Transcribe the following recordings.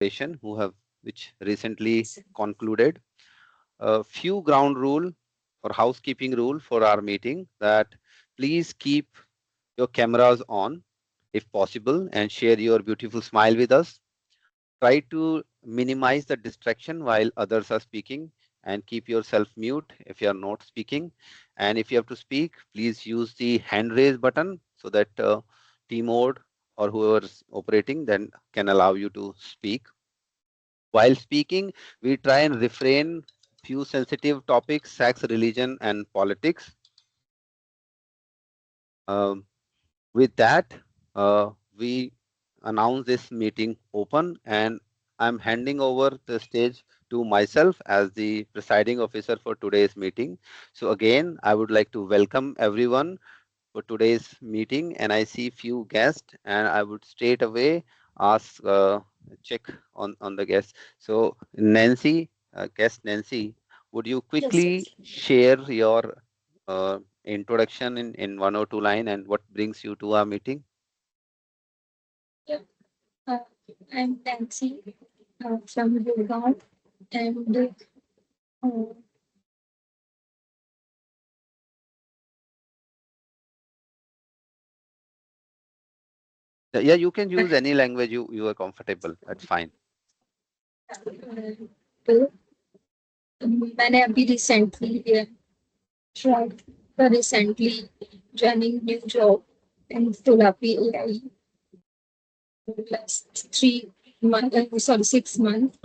session which recently concluded. A few ground rule or housekeeping rule for our meeting, that please keep your cameras on if possible and share your beautiful smile with us. Try to minimize the distraction while others are speaking and keep yourself mute if you are not speaking. And if you have to speak, please use the hand raise button so that team mode or whoever is operating then can allow you to speak. While speaking, we try and refrain few sensitive topics, sex, religion, and politics. Um, with that, we announce this meeting open, and I'm handing over the stage to myself as the presiding officer for today's meeting. So again, I would like to welcome everyone for today's meeting, and I see few guests, and I would straight away ask check on the guests. So Nancy, guest Nancy, would you Yes, quickly yes. share your introduction in 1 or 2 line and what brings you to our meeting? Yeah. Uh, I'm Nancy from Gurgaon, and uh, Yeah, you can use any language you are comfortable. That's fine. तो मैंने अभी recently tried recently joining new job in Tulapi AI last 3 months, sorry, 6 months.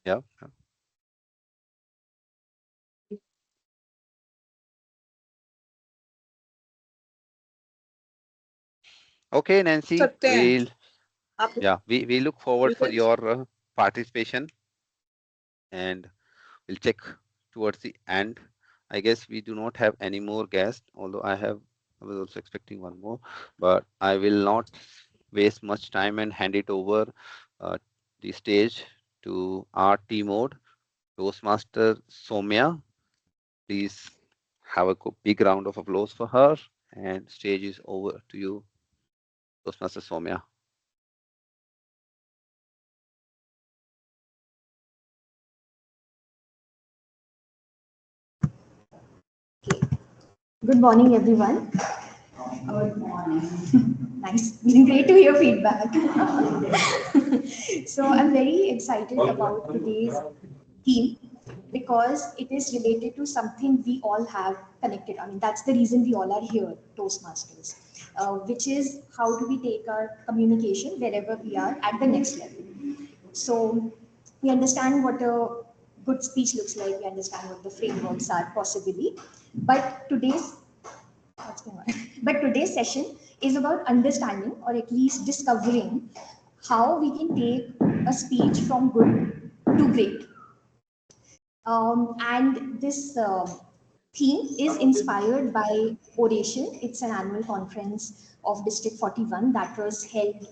Yeah. Okay, Nancy. सकते हैं आप We look forward you for can your participation, and we'll check towards the end. I guess we do not have any more guests, although I was also expecting one more, but I will not waste much time and hand it over uh, the stage to our team mode, Toastmaster Somya. Please have a big round of applause for her, and stage is over to you, Toastmaster Somya. Good morning, everyone. Good morning. Nice. Great to hear feedback. So I'm very excited about today's theme because it is related to something we all have connected. I mean, that's the reason we all are here, Toastmasters, which is how do we take our communication wherever we are at the next level. So we understand what a good speech looks like. We understand what the frameworks are possibly. But today's what's going on? But today's session is about understanding or at least discovering how we can take a speech from good to great. And this theme is inspired by Oration. It's an annual conference of District 41 that was held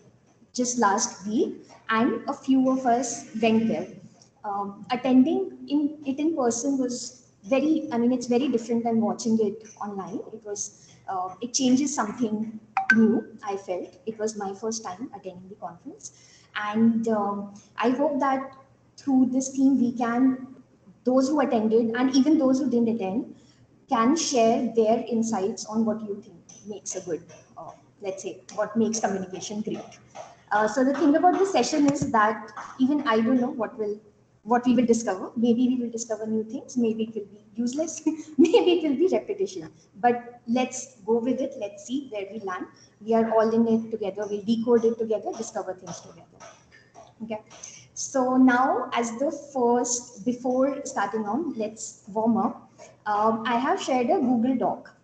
just last week, and a few of us went there. Attending in person was very, I mean, it's very different than watching it online. It changes something new. I felt it was my first time attending the conference, and I hope that through this theme we can, those who attended and even those who didn't attend, can share their insights on what you think makes a good, let's say, what makes communication great. So the thing about this session is that even I don't know what we will discover. Maybe we will discover new things. Maybe it will be useless. Maybe it will be repetition. But let's go with it. Let's see where we land. We are all in it together. We'll decode it together, discover things together. Okay. So now, as the first, before starting on, let's warm up. I have shared a Google Doc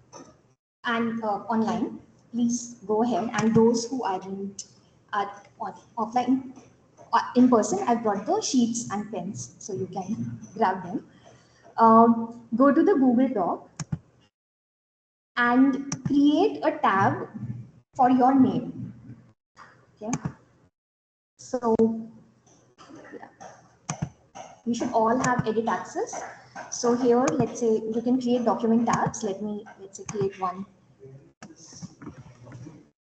and online. Please go ahead. And those who aren't at offline, in person, I've brought the sheets and pens, so you can grab them. Go to the Google Doc and create a tab for your name. Okay. So we should all have edit access. So here, let's say you can create document tabs. Let's say create one.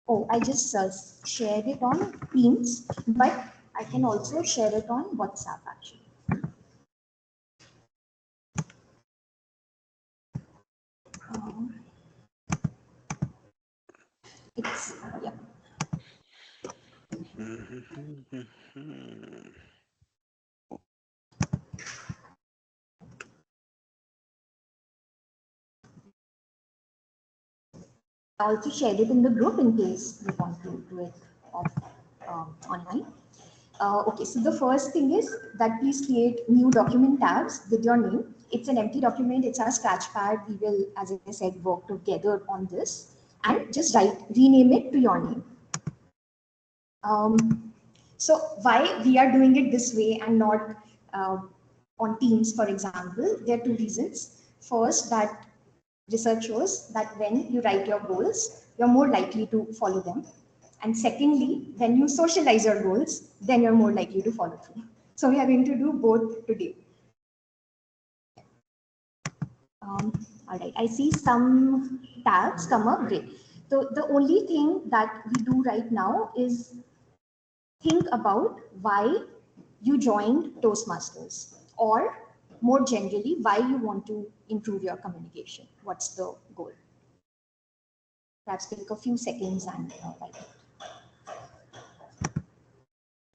Oh, I just shared it on Teams, but I can also share it on WhatsApp actually. It's, yeah. I also shared it in the group in case you want to do it online. Okay, so the first thing is that please create new document tabs with your name. It's an empty document, it's our Scratchpad. We will, as I said, work together on this and just rename it to your name. So why we are doing it this way and not on Teams, for example, there are two reasons. First, that research shows that when you write your goals, you're more likely to follow them. And secondly, when you socialize your goals, then you're more likely to follow through. So we are going to do both today. All right, I see some tabs come up, great. So the only thing that we do right now is think about why you joined Toastmasters, or more generally, why you want to improve your communication. What's the goal? Perhaps take a few seconds and write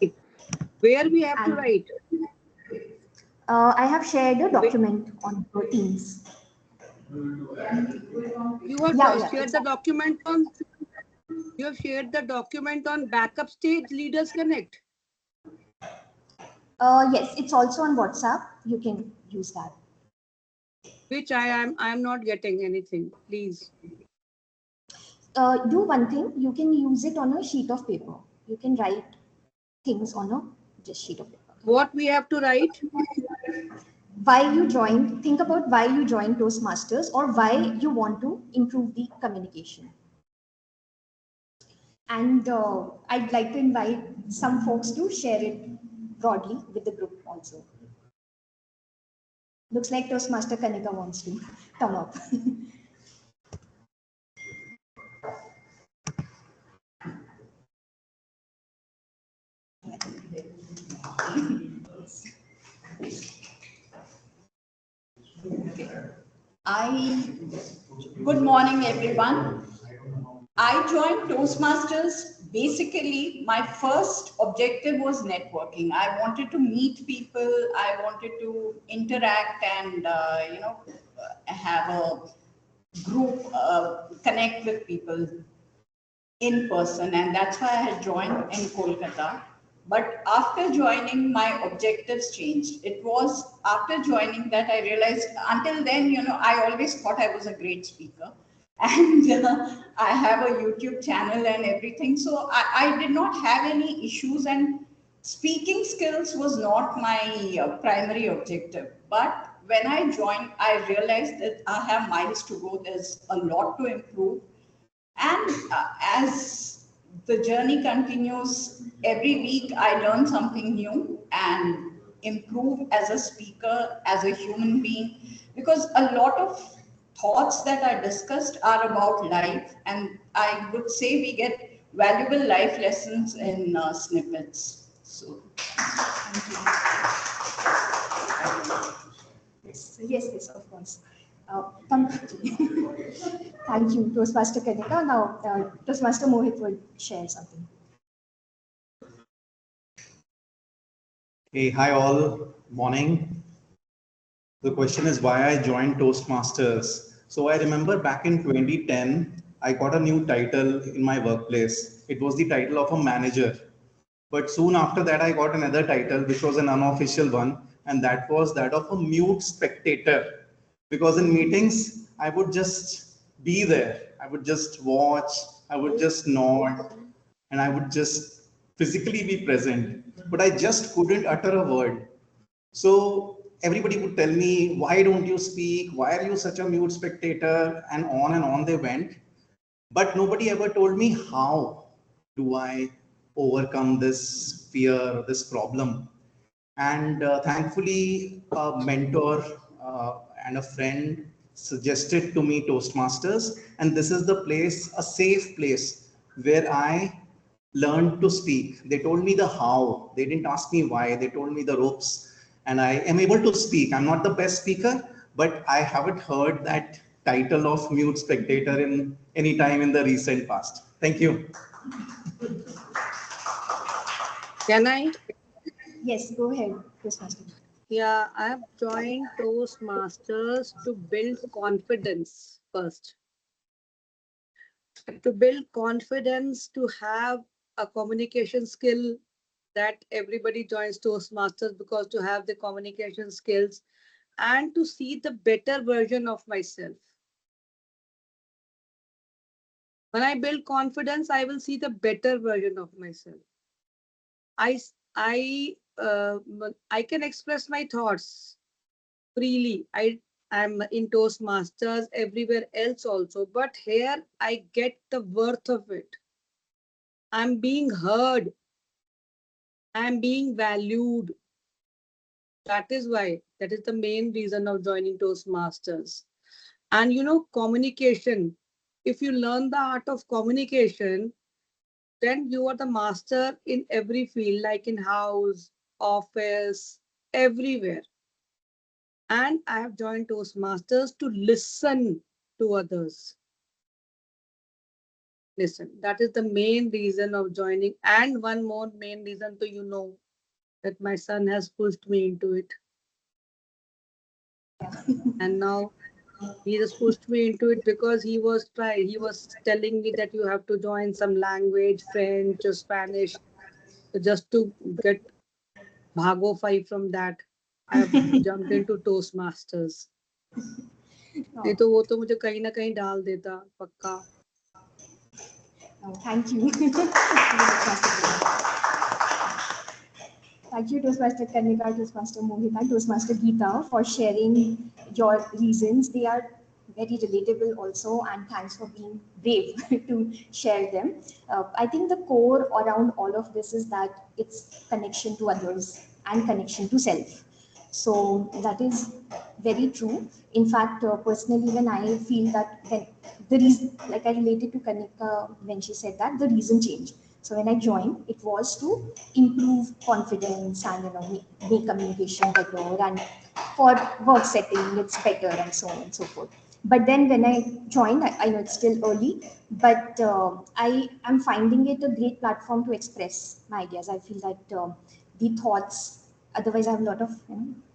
it. Where we have to write? I have shared a document on Teams. You have shared the document on. You have shared the document on Backup Stage Leaders Connect. Yes, it's also on WhatsApp. You can use that. Which I am not getting anything. Please. Do one thing. You can use it on a sheet of paper. You can write things on a just sheet of paper. What we have to write? Why you joined. Think about why you joined Toastmasters or why you want to improve the communication. And I'd like to invite some folks to share it broadly with the group also. Looks like Toastmaster Kanika wants to come up. Good morning, everyone. I joined Toastmasters. Basically, my first objective was networking. I wanted to meet people. I wanted to interact and, have a group, connect with people in person. And that's why I had joined in Kolkata. But after joining, my objectives changed. It was after joining that I realized, until then, I always thought I was a great speaker. And I have a YouTube channel and everything. So I did not have any issues, and speaking skills was not my primary objective. But when I joined, I realized that I have miles to go. There's a lot to improve. And as the journey continues, every week I learn something new and improve as a speaker, as a human being, because a lot of thoughts that are discussed are about life. And I would say we get valuable life lessons in snippets. So, Yes, of course. Thank you, Toastmaster Kanika. Now, Toastmaster Mohit will share something. Hey, hi all, morning. The question is why I joined Toastmasters. So I remember back in 2010, I got a new title in my workplace. It was the title of a manager. But soon after that, I got another title, which was an unofficial one, and that was that of a mute spectator. Because in meetings, I would just be there. I would just watch, I would just nod, and I would just physically be present. But I just couldn't utter a word. So everybody would tell me, why don't you speak? Why are you such a mute spectator? And on they went. But nobody ever told me, how do I overcome this fear, this problem? And thankfully, a mentor and a friend suggested to me Toastmasters. And this is the place, a safe place, where I learned to speak. They told me the how. They didn't ask me why. They told me the ropes. And I am able to speak. I'm not the best speaker, but I haven't heard that title of mute spectator in any time in the recent past. Thank you. Can I? Yes, go ahead, Toastmaster. Yeah, I have joined Toastmasters to build confidence first. To build confidence, to have a communication skill, that everybody joins Toastmasters because to have the communication skills and to see the better version of myself. When I build confidence, I will see the better version of myself. I, I can express my thoughts freely. I'm in Toastmasters everywhere else also, but here I get the worth of it. I'm being heard. I'm being valued. That is why, that is the main reason of joining Toastmasters. And you know, communication, if you learn the art of communication, then you are the master in every field, like in house, office, everywhere. And I have joined Toastmasters to listen to others. Listen, that is the main reason of joining. And one more main reason, so you know, that my son has pushed me into it. And now he just pushed me into it because he was telling me that you have to join some language, French or Spanish, just to get Bhago 5 from that. I have jumped into Toastmasters. नहीं तो वो तो मुझे कहीं ना कहीं डाल देता पक्का. Thank you. Thank you, Toastmaster Kanika, Toastmaster Mohita, Toastmaster Geeta, for sharing your reasons. They are very relatable also, and thanks for being brave to share them. I think the core around all of this is that it's connection to others and connection to self. So that is very true. In fact, personally, when I feel that when the reason, like I related to Kanika when she said that the reason changed. So when I joined, it was to improve confidence and make communication better, and for work setting it's better, and so on and so forth. But then when I joined, I know it's still early, but I am finding it a great platform to express my ideas. I feel that the thoughts, otherwise I have a lot of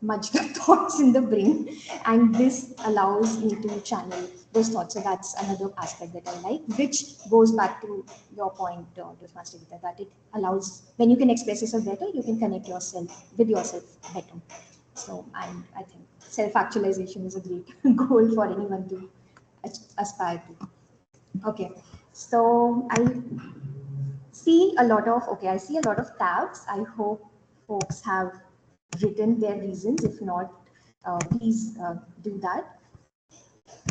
much thoughts in the brain, and this allows me to channel those thoughts. So that's another aspect that I like, which goes back to your point, Toastmaster Geeta, that it allows, when you can express yourself better, you can connect yourself with yourself better. So I think self-actualization is a great goal for anyone to aspire to. Okay, so I see a lot of tabs. I hope folks have written their reasons. If not, please do that.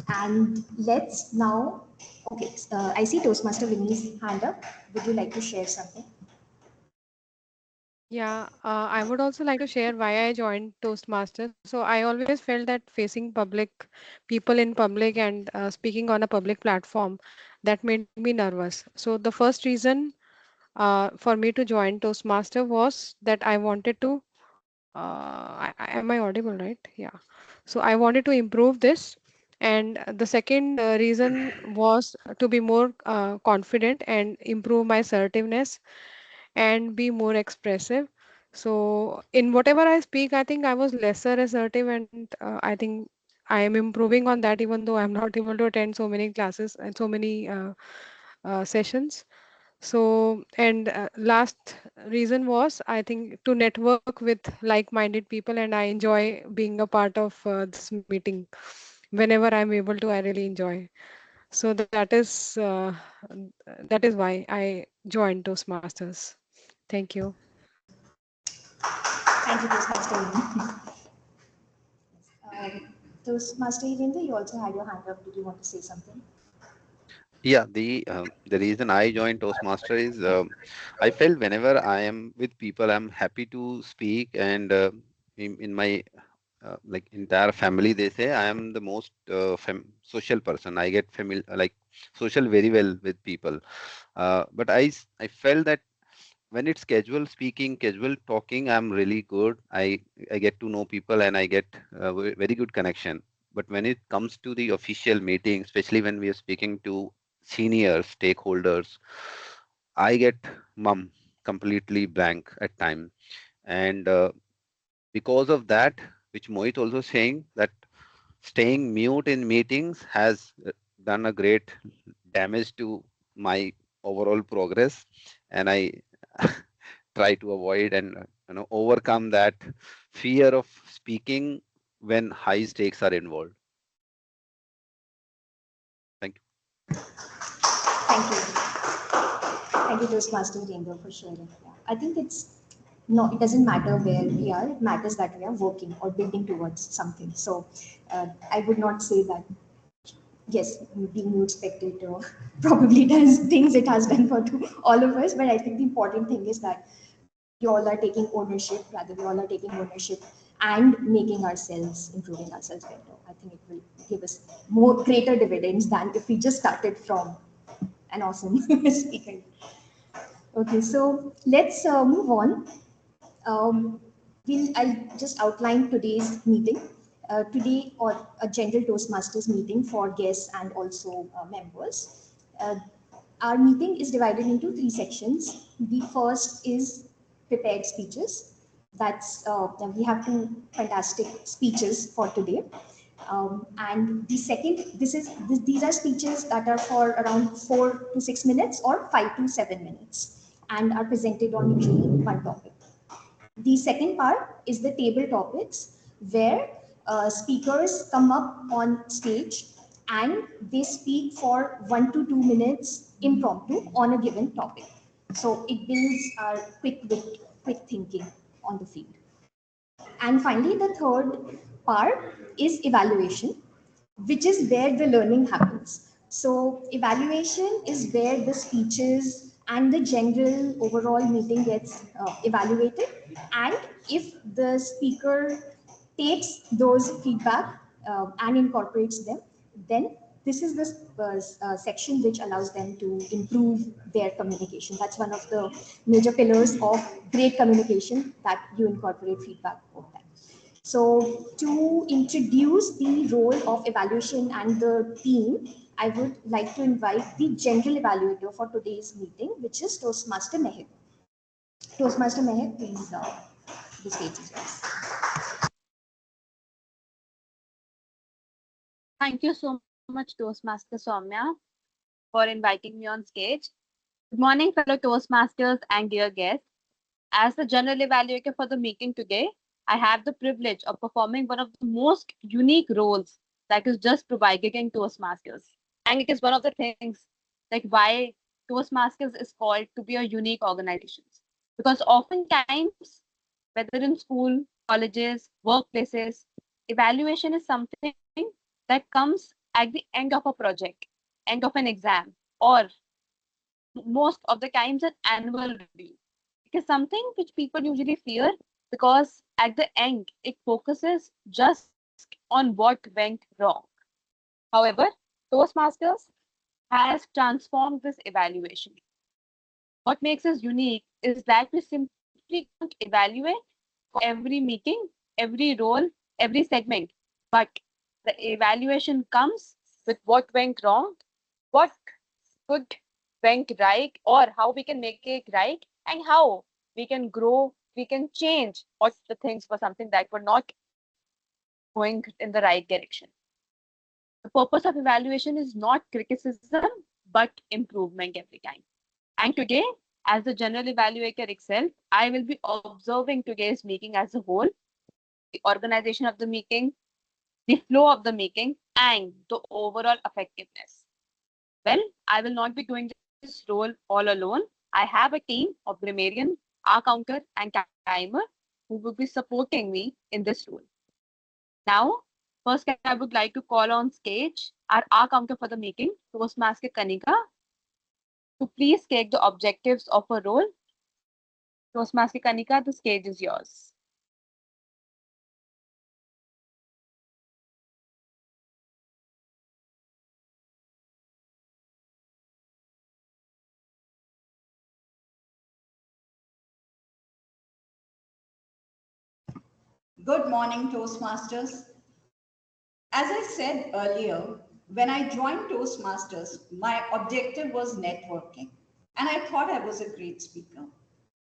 And let's now, okay, I see Toastmaster Vinny's hand up. Would you like to share something? Yeah, I would also like to share why I joined Toastmasters. So I always felt that facing people in public and speaking on a public platform, that made me nervous. So the first reason for me to join Toastmaster was that I wanted to, am I audible, right? Yeah. So I wanted to improve this. And the second reason was to be more confident and improve my assertiveness and be more expressive. So in whatever I speak, I think I was lesser assertive, and I think I am improving on that, even though I'm not able to attend so many classes and so many sessions. So, and last reason was, I think, to network with like-minded people, and I enjoy being a part of this meeting. Whenever I'm able to, I really enjoy. So that is why I joined Toastmasters. Thank you. Thank you, Toastmaster Vinny. Toastmaster Hirinder, you also had your hand up. Did you want to say something? Yeah, the reason I joined Toastmaster is I felt whenever I am with people, I'm happy to speak, and in my like entire family, they say I am the most social person. I get familiar, like social very well with people. But I felt that when it's casual speaking, casual talking, I'm really good. I get to know people and I get very good connection. But when it comes to the official meeting, especially when we are speaking to senior stakeholders, I get mum completely blank at time. And because of that, which Mohit also saying that staying mute in meetings has done a great damage to my overall progress, and I try to avoid and overcome that fear of speaking when high stakes are involved. Thank you. Thank you. Thank you, Toastmaster Jitendra, for sharing. Yeah. I think it's no, it doesn't matter where we are. It matters that we are working or building towards something. So I would not say that yes, being mute spectator probably does things it has done for all of us. But I think the important thing is that we all are taking ownership, rather we all are taking ownership and making ourselves, improving ourselves better. I think it will give us more greater dividends than if we just started from an awesome speaker. Okay, so let's move on. Um, I'll just outline today's meeting. Today, or a general Toastmasters meeting for guests and also members. Our meeting is divided into three sections. The first is prepared speeches. We have two fantastic speeches for today. And the second, these are speeches that are for around 4 to 6 minutes or 5 to 7 minutes and are presented on usually one topic. The second part is the table topics, where speakers come up on stage and they speak for 1 to 2 minutes impromptu on a given topic. So it builds our quick wit, quick thinking on the field. And finally, the third part is evaluation, which is where the learning happens. So, evaluation is where the speeches and the general overall meeting gets evaluated. And if the speaker takes those feedback and incorporates them, then this is the section which allows them to improve their communication. That's one of the major pillars of great communication, that you incorporate feedback all the time. So to introduce the role of evaluation and the theme, I would like to invite the general evaluator for today's meeting, which is Toastmaster Mehak. Toastmaster Mehak, please, the stage is yours. Thank you so much, Toastmaster Soumya, for inviting me on stage. Good morning, fellow Toastmasters and dear guests. As the general evaluator for the meeting today, I have the privilege of performing one of the most unique roles that is just provided in Toastmasters. And it is one of the things like why Toastmasters is called to be a unique organization. Because oftentimes, whether in school, colleges, workplaces, evaluation is something that comes at the end of a project, end of an exam, or most of the times an annual review. It is something which people usually fear because at the end it focuses just on what went wrong. However, Toastmasters has transformed this evaluation. What makes us unique is that we simply don't evaluate for every meeting, every role, every segment, but the evaluation comes with what went wrong, what could went right, or how we can make it right, and how we can grow, we can change what the things for something that were not going in the right direction. The purpose of evaluation is not criticism, but improvement every time. And today, as the general evaluator itself, I will be observing today's meeting as a whole, the organization of the meeting, the flow of the meeting, and the overall effectiveness. Well, I will not be doing this role all alone. I have a team of grammarian, counter, and timer who will be supporting me in this role. Now, first I would like to call on stage our counter for the meeting, Toastmaster Kanika, to please take the objectives of a role. Toastmaster Kanika, the stage is yours. Good morning, Toastmasters. As I said earlier, when I joined Toastmasters, my objective was networking, and I thought I was a great speaker.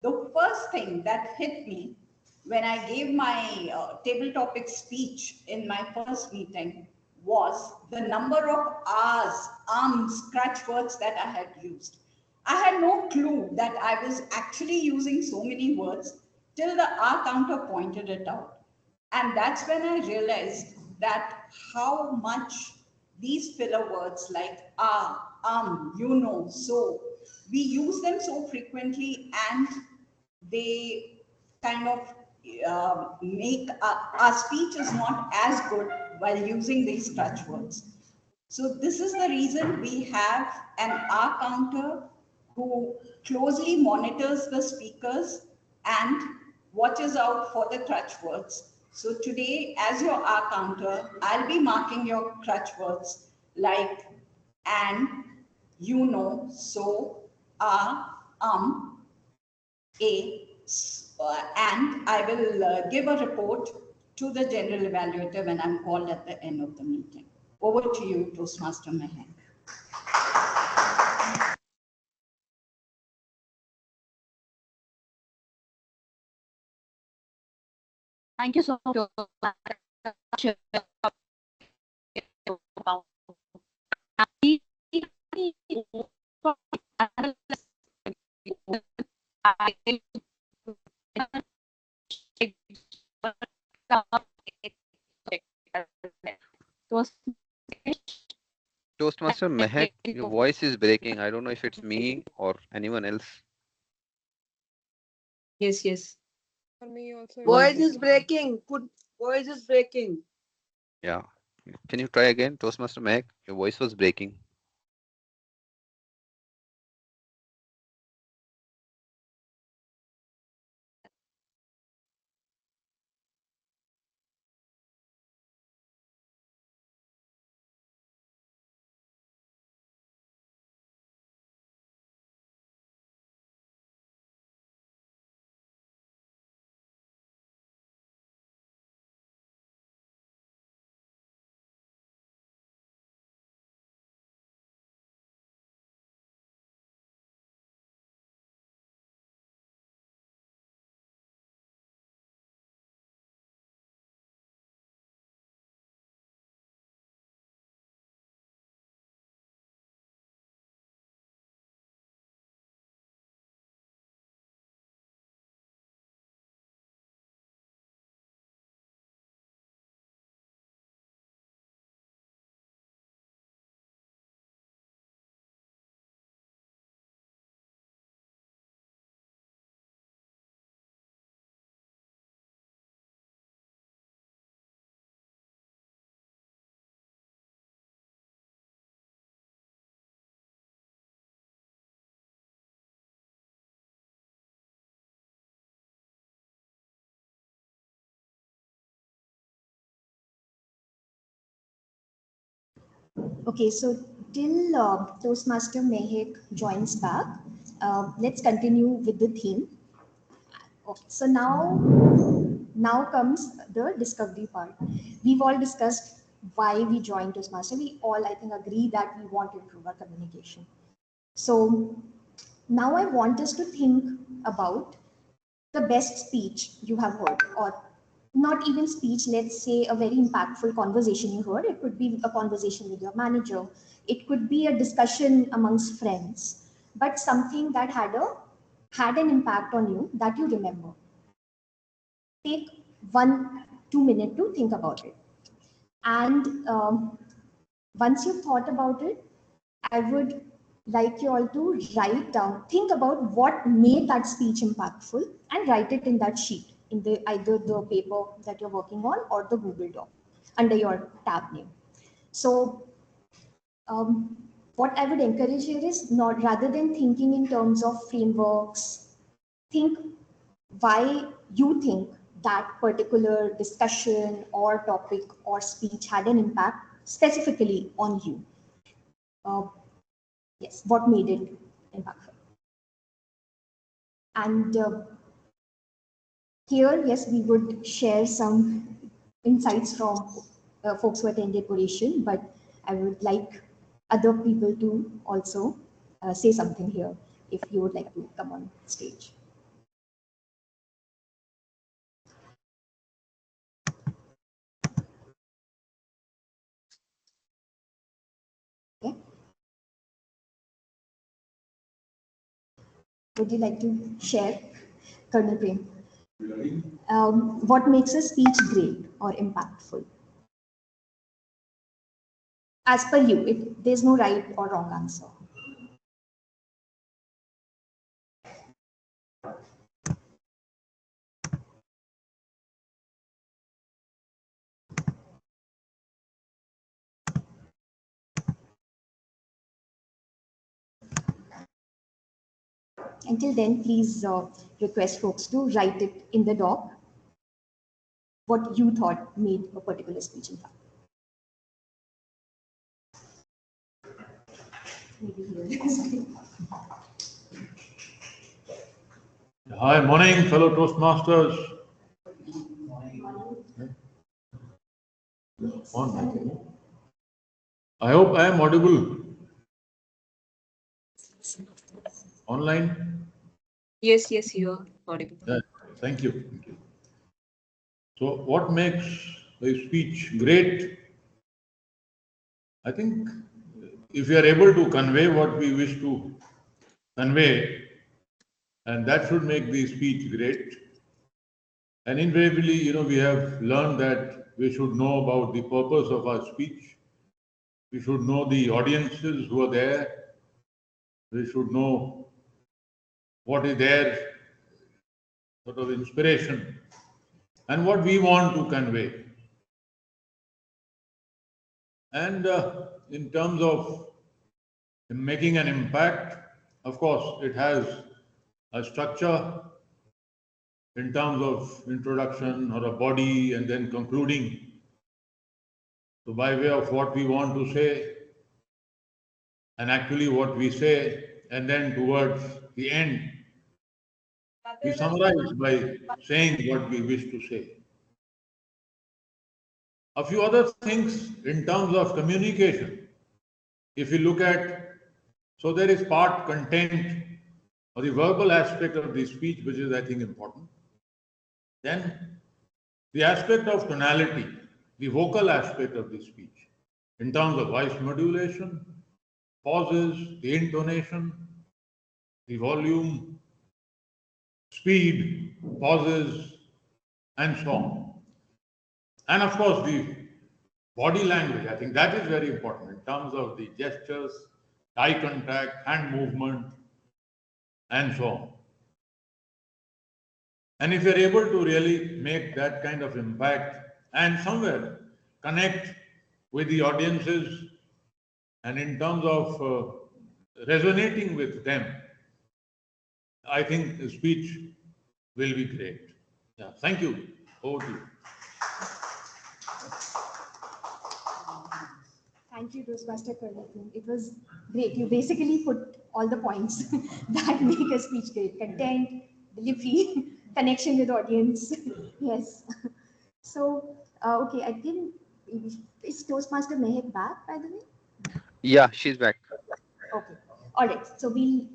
The first thing that hit me when I gave my table topic speech in my first meeting was the number of R's, scratch words that I had used. I had no clue that I was actually using so many words till the R counter pointed it out. And that's when I realized that how much these filler words like so, we use them so frequently, and they kind of make our speech is not as good while using these clutch words. So this is the reason we have an R counter who closely monitors the speakers and watches out for the crutch words. So today, as your R counter, I'll be marking your crutch words like and, so, and I will give a report to the general evaluator when I'm called at the end of the meeting. Over to you, Toastmaster Mehak. Thank you so much. Toastmaster Mehak, your voice is breaking. I don't know if it's me or anyone else. Yes, yes. For me also. Voice is breaking. Voice is breaking. Yeah. Can you try again, Toastmaster Mehak? Your voice was breaking. Okay, so till Toastmaster Mehak joins back, let's continue with the theme. Okay, so now comes the discovery part. We've all discussed why we joined Toastmaster. We all, I think, agree that we want to improve our communication. So now I want us to think about the best speech you have heard, or not even speech, let's say a very impactful conversation you heard. It could be a conversation with your manager, it could be a discussion amongst friends, but something that had an impact on you that you remember. Take 1-2 minutes to think about it. And once you've thought about it, I would like you all to write down, think about what made that speech impactful and write it in that sheet, in the either the paper that you're working on or the Google Doc under your tab name. So what I would encourage here is, not rather than thinking in terms of frameworks, think why you think that particular discussion or topic or speech had an impact specifically on you. Yes, what made it impactful? And Here, yes, we would share some insights from folks who attended Oration, but I would like other people to also say something here if you would like to come on stage. Okay. Would you like to share, Colonel Prem? What makes a speech great or impactful? As per you, there's no right or wrong answer. Until then, please request folks to write it in the doc what you thought made a particular speech impactful. Maybe here. Hi, morning, fellow Toastmasters. I hope I am audible. Online? Yes, you are audible. Yeah, thank you. Thank you. So, what makes a speech great? I think if we are able to convey what we wish to convey, and that should make the speech great. And invariably, we have learned that we should know about the purpose of our speech. We should know the audiences who are there. We should know what is their sort of inspiration and what we want to convey. And in terms of making an impact, of course, it has a structure in terms of introduction or a body and then concluding. So by way of what we want to say and actually what we say, and then towards the end, we summarize by saying what we wish to say. A few other things in terms of communication. If you look at, so there is part content or the verbal aspect of the speech, which is, I think, important. Then the aspect of tonality, the vocal aspect of the speech, in terms of voice modulation, pauses, the intonation, the volume, speed, pauses, and so on. And of course, the body language, I think that is very important in terms of the gestures, eye contact, hand movement, and so on. And if you're able to really make that kind of impact and somewhere connect with the audiences and in terms of resonating with them, I think the speech will be great. Yeah, thank you. Over to you. Thank you, Toastmaster Colonel. It was great. You basically put all the points that make a speech great: content, delivery, connection with audience. Yes. So, okay, I think, is Toastmaster Mehak back, by the way? Yeah, she's back. Okay. All right. So we'll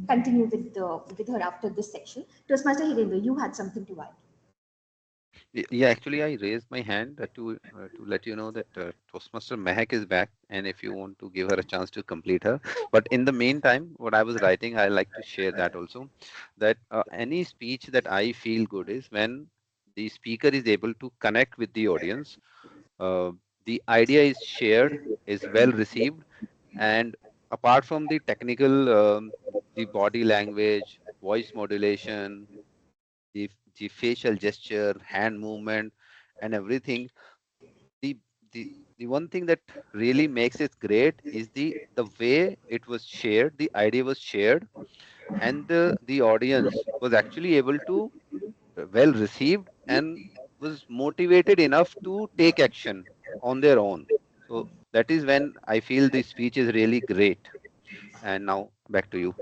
continue with her after this section. Toastmaster Hirendra, you had something to add. Yeah, actually, I raised my hand to let you know that Toastmaster Mehak is back, and if you want to give her a chance to complete her. But in the meantime, what I was writing, I like to share that also, that any speech that I feel good is when the speaker is able to connect with the audience, the idea is shared, is well received, and apart from the technical, the body language, voice modulation, the facial gesture, hand movement, and everything. The the the one thing that really makes it great is the way it was shared, the idea was shared, and the audience was actually able to well received and was motivated enough to take action on their own. So that is when I feel the speech is really great. And now back to you.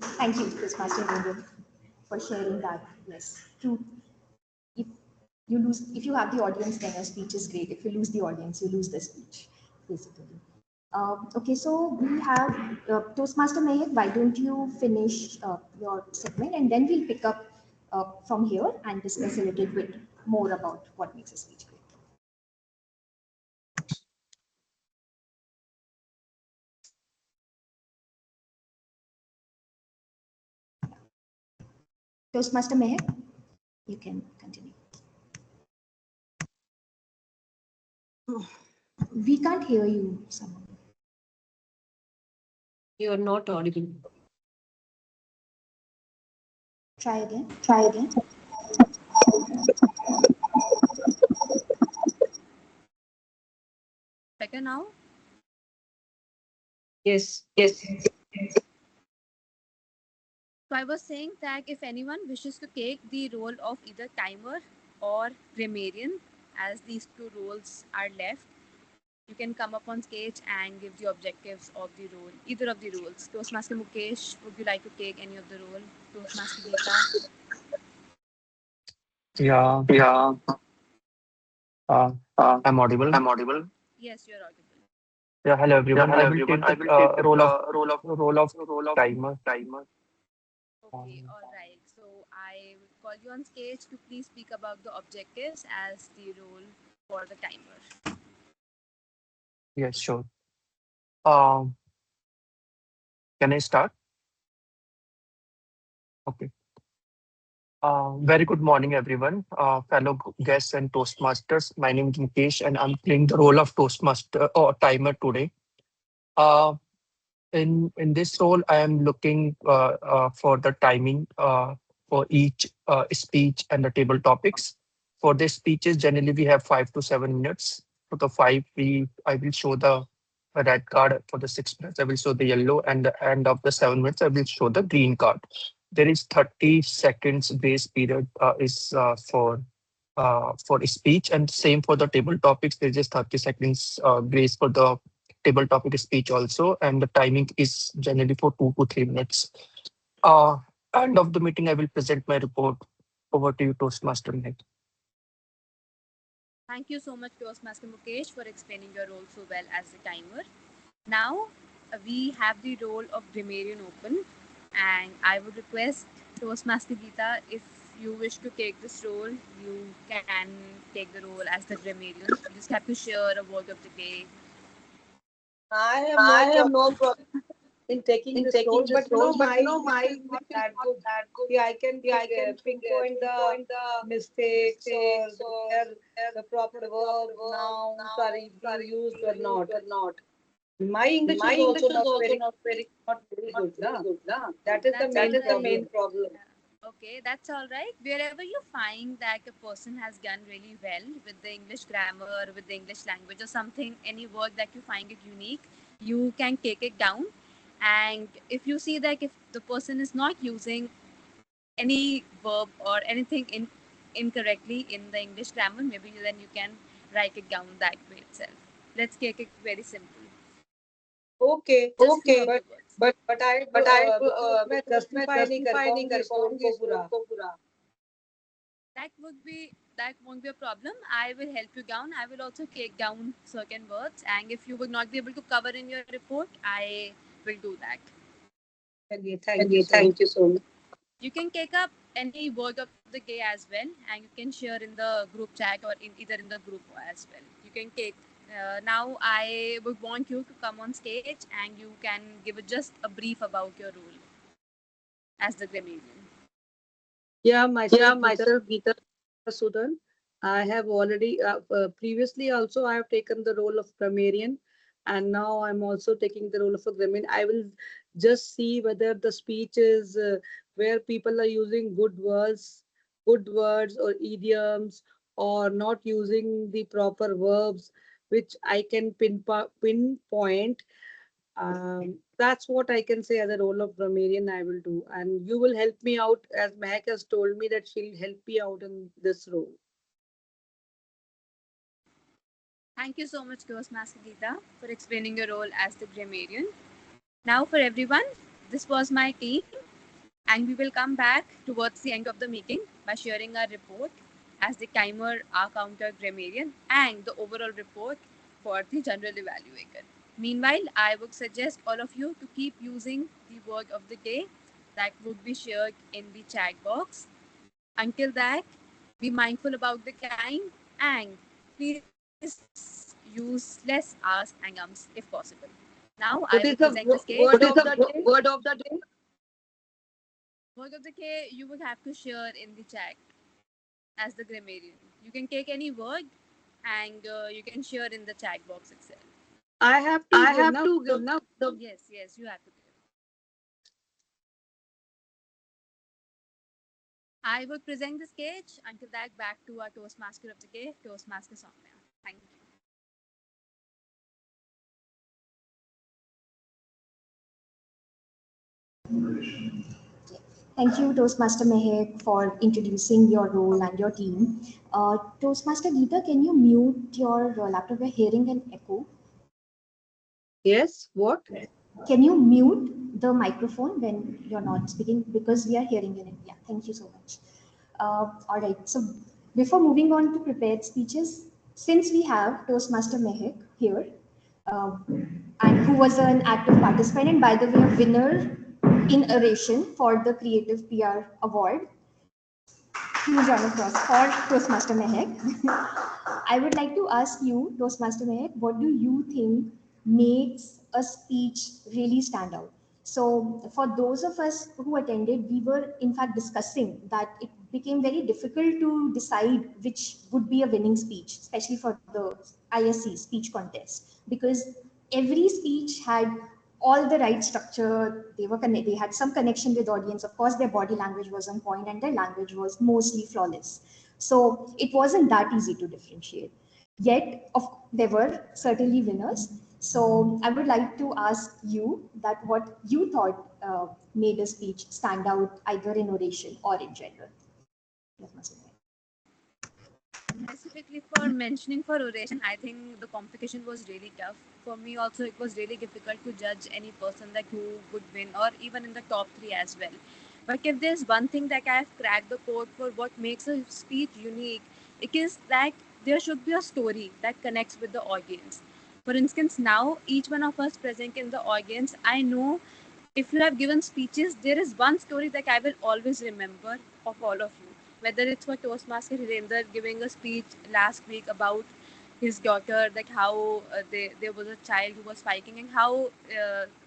Thank you, Toastmaster Hirendra. for sharing that. Yes, true. If you lose, if you have the audience, then your speech is great. If you lose the audience, you lose the speech, basically. Okay, so we have Toastmaster Mehak. Why don't you finish your segment, and then we'll pick up from here and discuss a little bit more about what makes a speech great. Toastmaster Mehak, you can continue. We can't hear you, someone. You are not audible. Try again. Try again. Better now? Yes. So I was saying that if anyone wishes to take the role of either timer or grammarian, as these two roles are left, you can come up on stage and give the objectives of the role, either of the roles. Toastmaster Mukesh, would you like to take any of the role? Toastmaster Geeta? Yeah, I'm audible. Yes, you're audible. Yeah, hello everyone. I will take the role of timer. Okay, all right. So I will call you on stage to please speak about the objectives as the role for the timer. Yes, sure. Um, can I start? Okay. Very good morning, everyone. Fellow guests and Toastmasters. My name is Mukesh, and I'm playing the role of Toastmaster or timer today. Uh, in this role, I am looking for the timing for each speech and the table topics. For the speeches, generally we have 5 to 7 minutes. For the I will show the red card. For the 6 minutes, I will show the yellow, and the end of the 7 minutes, I will show the green card. There is 30 seconds grace period is for speech, and same for the table topics. There is just 30 seconds grace for the table topic speech also, and the timing is generally for 2 to 3 minutes. End of the meeting, I will present my report. Over to you, Toastmaster Meg. Thank you so much, Toastmaster Mukesh, for explaining your role so well as the timer. Now, we have the role of grammarian open, and I would request Toastmaster Geeta, if you wish to take this role, you can take the role as the grammarian. You just have to share a word of the day. I have no problem in taking this role, but my English is not that good. Yeah, I can pinpoint the mistakes or where the proper verbs, nouns are being used or not. My English is also not very good. Na? That is the main problem. Okay, that's all right. Wherever you find that a person has done really well with the English grammar, with the English language, or something, any word that you find it unique, you can take it down. And if you see that if the person is not using any verb or anything incorrectly in the English grammar, maybe then you can write it down that way itself. Let's take it very simple. Okay, Just few of the words. but I मैं justify नहीं कर पाऊंगी इस role को पूरा. That won't be a problem. I will help you down. I will also take down certain words, and if you will not be able to cover in your report, I will do that. Okay, thank you so much. You can take up any word of the day as well, and you can share in the group chat or either in the group as well. You can take. Now I would want you to come on stage and you can give just a brief about your role as the grammarian. Yeah, myself Geeta Sudan. I have already previously also I have taken the role of grammarian, and now I'm also taking the role of a grammarian. I will just see whether the speech is where people are using good words or idioms, or not using the proper verbs, which I can pinpoint. That's what I can say as a role of grammarian I will do. And you will help me out, as Mehak has told me that she'll help me out in this role. Thank you so much, Toastmaster Geeta, for explaining your role as the grammarian. Now for everyone, this was my team. And we will come back towards the end of the meeting by sharing our report as the timer, our counter grammarian, and the overall report for the general evaluator. Meanwhile, I would suggest all of you to keep using the word of the day that would be shared in the chat box. Until that, be mindful about the time and please use less hours and ums if possible. Now I What will is the present the sketch. word of the day? Word of the day? Word of the day you would have to share in the chat as the grammarian. You can take any word and you can share in the chat box itself. I have to I give have now. to give now. Yes, you have to give. I will present the sketch. Until that, back to our Toastmaster of the day, Toastmaster Soumya. Thank you. Thank you, Toastmaster Mehek, for introducing your role and your team. Toastmaster Geeta, can you mute your laptop? We're hearing an echo. Yes, what? Can you mute the microphone when you're not speaking? Because we are hearing it. Yeah, thank you so much. All right, so before moving on to prepared speeches, since we have Toastmaster Mehek here, and who was an active participant and by the way, a winner in oration for the Creative PR Award, huge round of applause for Toastmaster Mehek. I would like to ask you, Toastmaster Mehek, what do you think makes a speech really stand out? So, for those of us who attended, we were in fact discussing that it became very difficult to decide which would be a winning speech, especially for the ISC speech contest, because every speech had all the right structure. They had some connection with audience. Of course, their body language was on point and their language was mostly flawless. So it wasn't that easy to differentiate. Yet, there were certainly winners. So I would like to ask you that what you thought made a speech stand out either in oration or in general. Specifically for mentioning for oration, I think the competition was really tough. For me also, it was really difficult to judge any person that who would win or even in the top 3 as well. But if there's one thing that I've cracked the code for what makes a speech unique, it is that there should be a story that connects with the audience. For instance, now each one of us present in the audience, I know if you have given speeches, there is one story that I will always remember of all of you. Whether it's for Toastmaster Hirender giving a speech last week about his daughter, like how there was a child who was fighting and how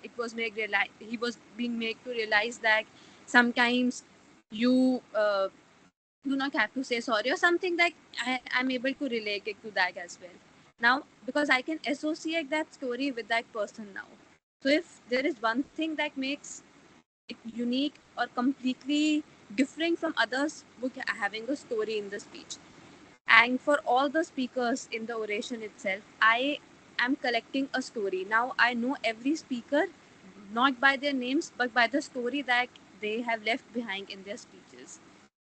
it was he was being made to realize that sometimes you do not have to say sorry or something, that I'm able to relate it to that as well. Now, because I can associate that story with that person now. So if there is one thing that makes it unique or completely different from others, would having a story in the speech. And for all the speakers in the oration itself, I am collecting a story. Now I know every speaker not by their names but by the story that they have left behind in their speeches.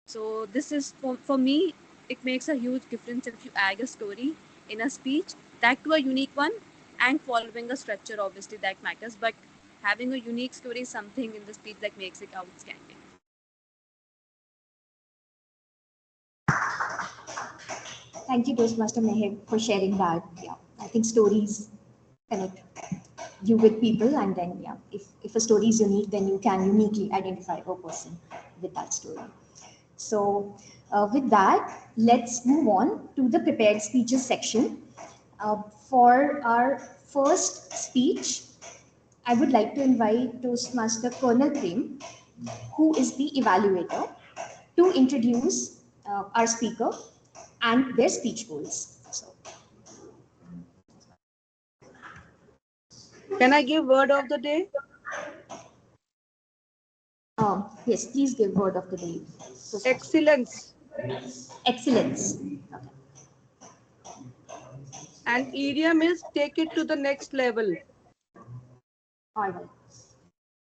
So this is for me, it makes a huge difference if you add a story in a speech, that to a unique one, and following a structure, obviously that matters, but having a unique story is something in the speech that makes it outstanding. Thank you, Toastmaster Mehek, for sharing that. Yeah, I think stories connect you with people, and then yeah, if a story is unique, then you can uniquely identify a person with that story. So, with that, let's move on to the prepared speeches section. For our first speech, I would like to invite Toastmaster Colonel Prem, who is the evaluator, to introduce our speaker and their speech goals. So, Can I give word of the day? yes, please give word of the day. Excellence. Excellence. Okay. And idiom is take it to the next level. All right.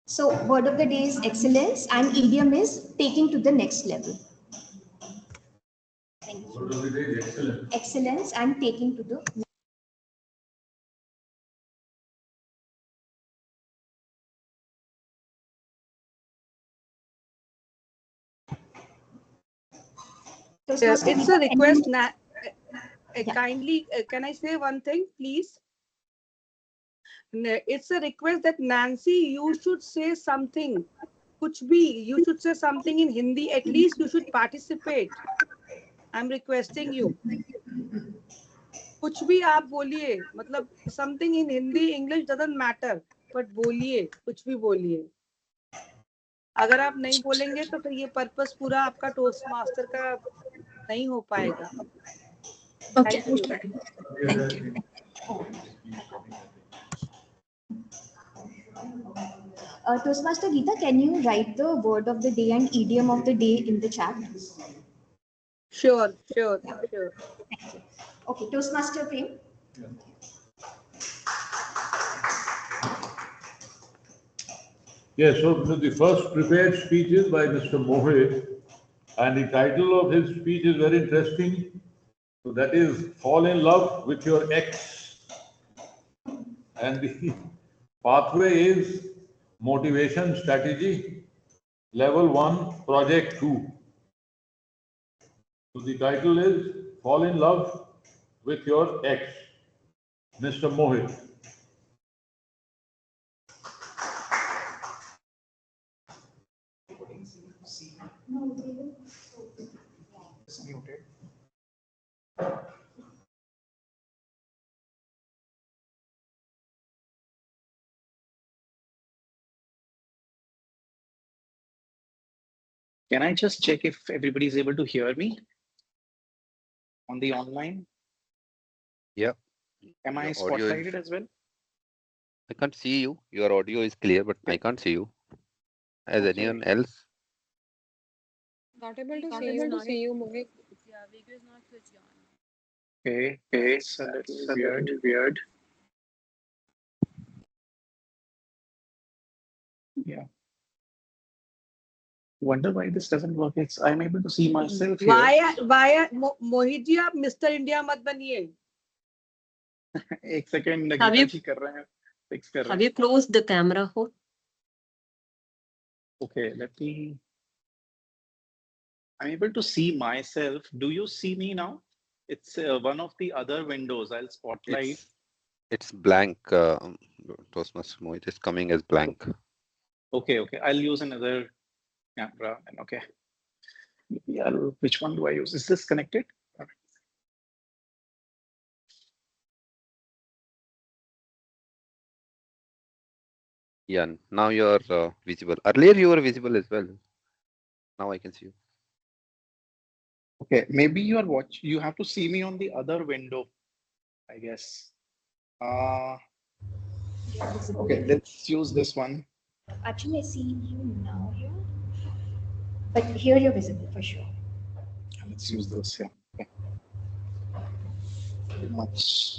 So, word of the day is excellence, and idiom is taking to the next level. Thank you. Word of the day is excellent. Excellence and taking to the Toastmaster It's Geeta, a can request. you- Yeah. Kindly, can I say one thing, please? It's a request that Nancy, you should say something. Kuch bhi, you should say something in Hindi. At least you should participate. I'm requesting you. कुछ भी आप बोलिए, मतलब something in Hindi, English doesn't matter, but बोलिए, कुछ भी बोलिए. अगर आप नहीं बोलेंगे तो फिर ये पर्पस पूरा आपका टोस्ट मास्टर का नहीं हो पाएगा. Okay, Thank you. thank you. Toastmaster Geeta, can you write the word of the day and idiom of the day in the chat? Sure. Thank you. Okay, Toastmaster Prem. Yes, so the first prepared speech is by Mr. Mohit, and the title of his speech is very interesting. So that is Fall in Love with Your Ex. And the pathway is Motivation Strategy, Level 1, Project 2. So the title is Fall in Love with Your Ex. Mr. Mohit. Can I just check if everybody is able to hear me on the online? Yeah. Am I Your audio is- spotlighted as well? I can't see you. Your audio is clear, but I can't see you. As Okay. anyone else? Not able to see you, Mohit. Yeah, video is not switched on. Okay, it's a little weird. Yeah. Wonder why this doesn't work. I'm able to see myself here. Why Mohit ji आप mister India मत बनिए. एक second Have you- Gita जी कर रहे हैं, fix कर रहे Have हैं. you closed the camera? Okay, let me. I'm able to see myself. Do you see me now? It's one of the other windows. I'll spotlight. It's blank. Toastmaster Mohit is coming as blank. Okay, I'll use another camera. And okay. Yeah, which one do I use? Is this connected? All right. Yeah, now you're visible. Earlier you were visible as well. Now I can see you. Okay, maybe you are watching. You have to see me on the other window, I guess. Okay, let's use this one. Actually, I see you now here. But here you're visible for sure. Let's use this here. Okay. Much.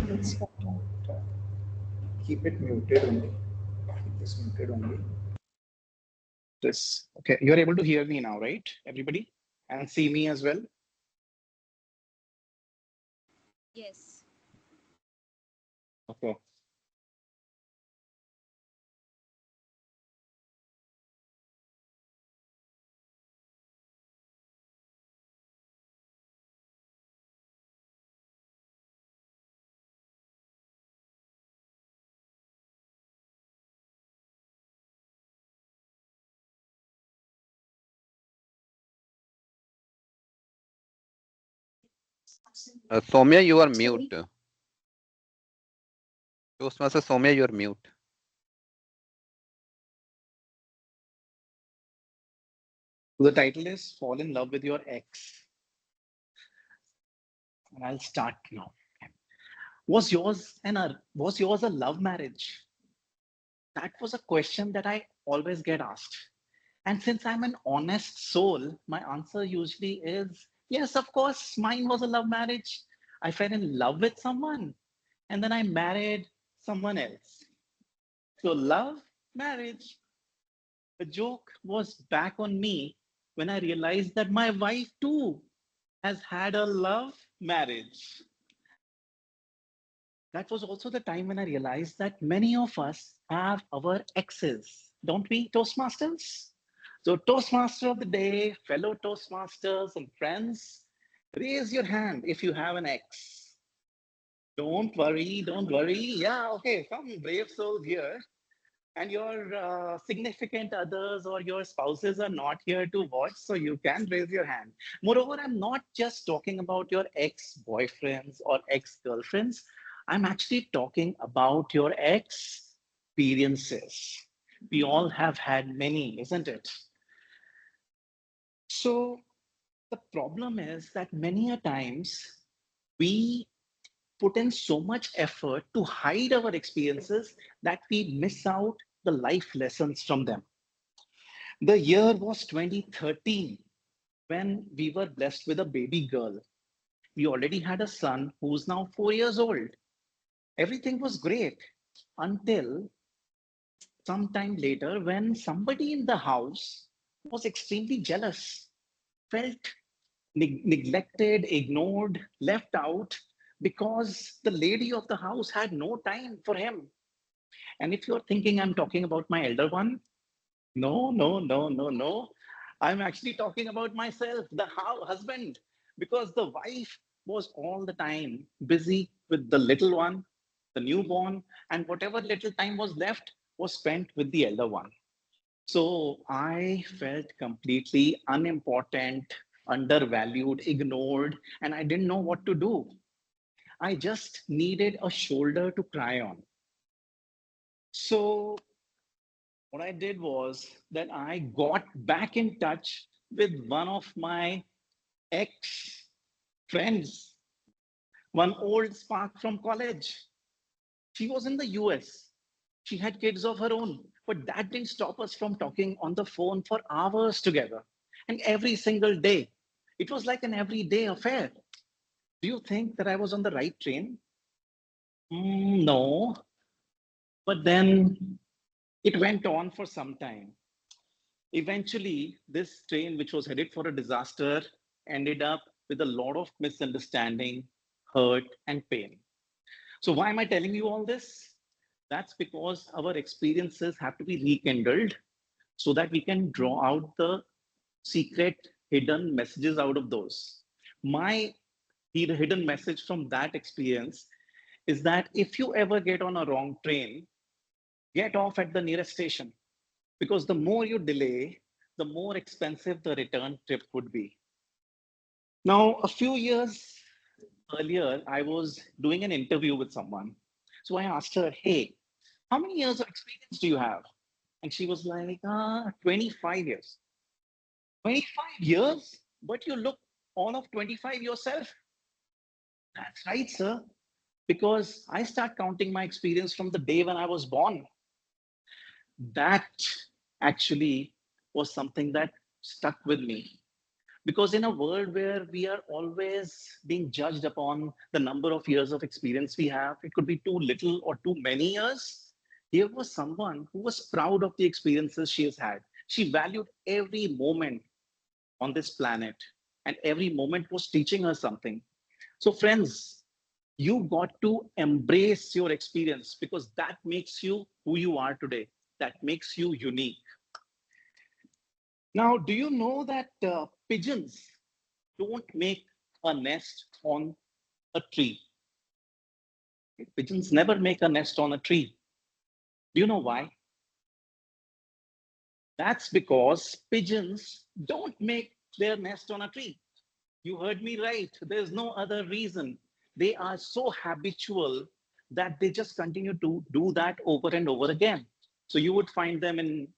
Let's go. Keep it muted only. Keep this muted only. This. Okay, you're able to hear me now, right? Everybody? And see me as well? Yes. Okay. Soumya, you are mute. Toastmaster Soumya, you are mute. The title is Fall in Love with Your Ex. And I'll start now. Was yours a love marriage? That was a question that I always get asked. And since I'm an honest soul, my answer usually is yes, of course, mine was a love marriage. I fell in love with someone and then I married someone else. So, love, marriage. The joke was back on me when I realized that my wife too has had a love marriage. That was also the time when I realized that many of us have our exes, don't we, Toastmasters? So Toastmaster of the day, fellow Toastmasters and friends, raise your hand if you have an ex. Don't worry, don't worry. Yeah, okay, some brave souls here. And your significant others or your spouses are not here to watch, so you can raise your hand. Moreover, I'm not just talking about your ex-boyfriends or ex-girlfriends. I'm actually talking about your experiences. We all have had many, isn't it? So the problem is that many a times we put in so much effort to hide our experiences that we miss out the life lessons from them. The year was 2013 when we were blessed with a baby girl. We already had a son who's now 4 years old. Everything was great until sometime later when somebody in the house was extremely jealous, felt neglected, ignored, left out because the lady of the house had no time for him. And if you're thinking I'm talking about my elder one, no, no, no, no, no. I'm actually talking about myself, the husband, because the wife was all the time busy with the little one, the newborn, and whatever little time was left was spent with the elder one. So I felt completely unimportant, undervalued, ignored, and I didn't know what to do. I just needed a shoulder to cry on. So what I did was that I got back in touch with one of my ex friends, one old spark from college. She was in the US. She had kids of her own, but that didn't stop us from talking on the phone for hours together. And every single day, it was like an everyday affair. Do you think that I was on the right train? No. But then it went on for some time. Eventually, this train, which was headed for a disaster, ended up with a lot of misunderstanding, hurt, and pain. So, why am I telling you all this? That's because our experiences have to be rekindled so that we can draw out the secret hidden messages out of those. My hidden message from that experience is that if you ever get on a wrong train, get off at the nearest station, because the more you delay, the more expensive the return trip would be. Now, a few years earlier, I was doing an interview with someone. So I asked her, hey, how many years of experience do you have? And she was like, 25 years. 25 years? But you look all of 25 yourself. That's right, sir. Because I start counting my experience from the day when I was born. That actually was something that stuck with me. Because in a world where we are always being judged upon the number of years of experience we have, it could be too little or too many years. Here was someone who was proud of the experiences she has had. She valued every moment on this planet, and every moment was teaching her something. So, friends, you got to embrace your experience because that makes you who you are today. That makes you unique. Now, do you know that pigeons don't make a nest on a tree? Pigeons never make a nest on a tree. Do you know why? That's because pigeons don't make their nest on a tree. You heard me right. There's no other reason. They are so habitual that they just continue to do that over and over again. So you would find them in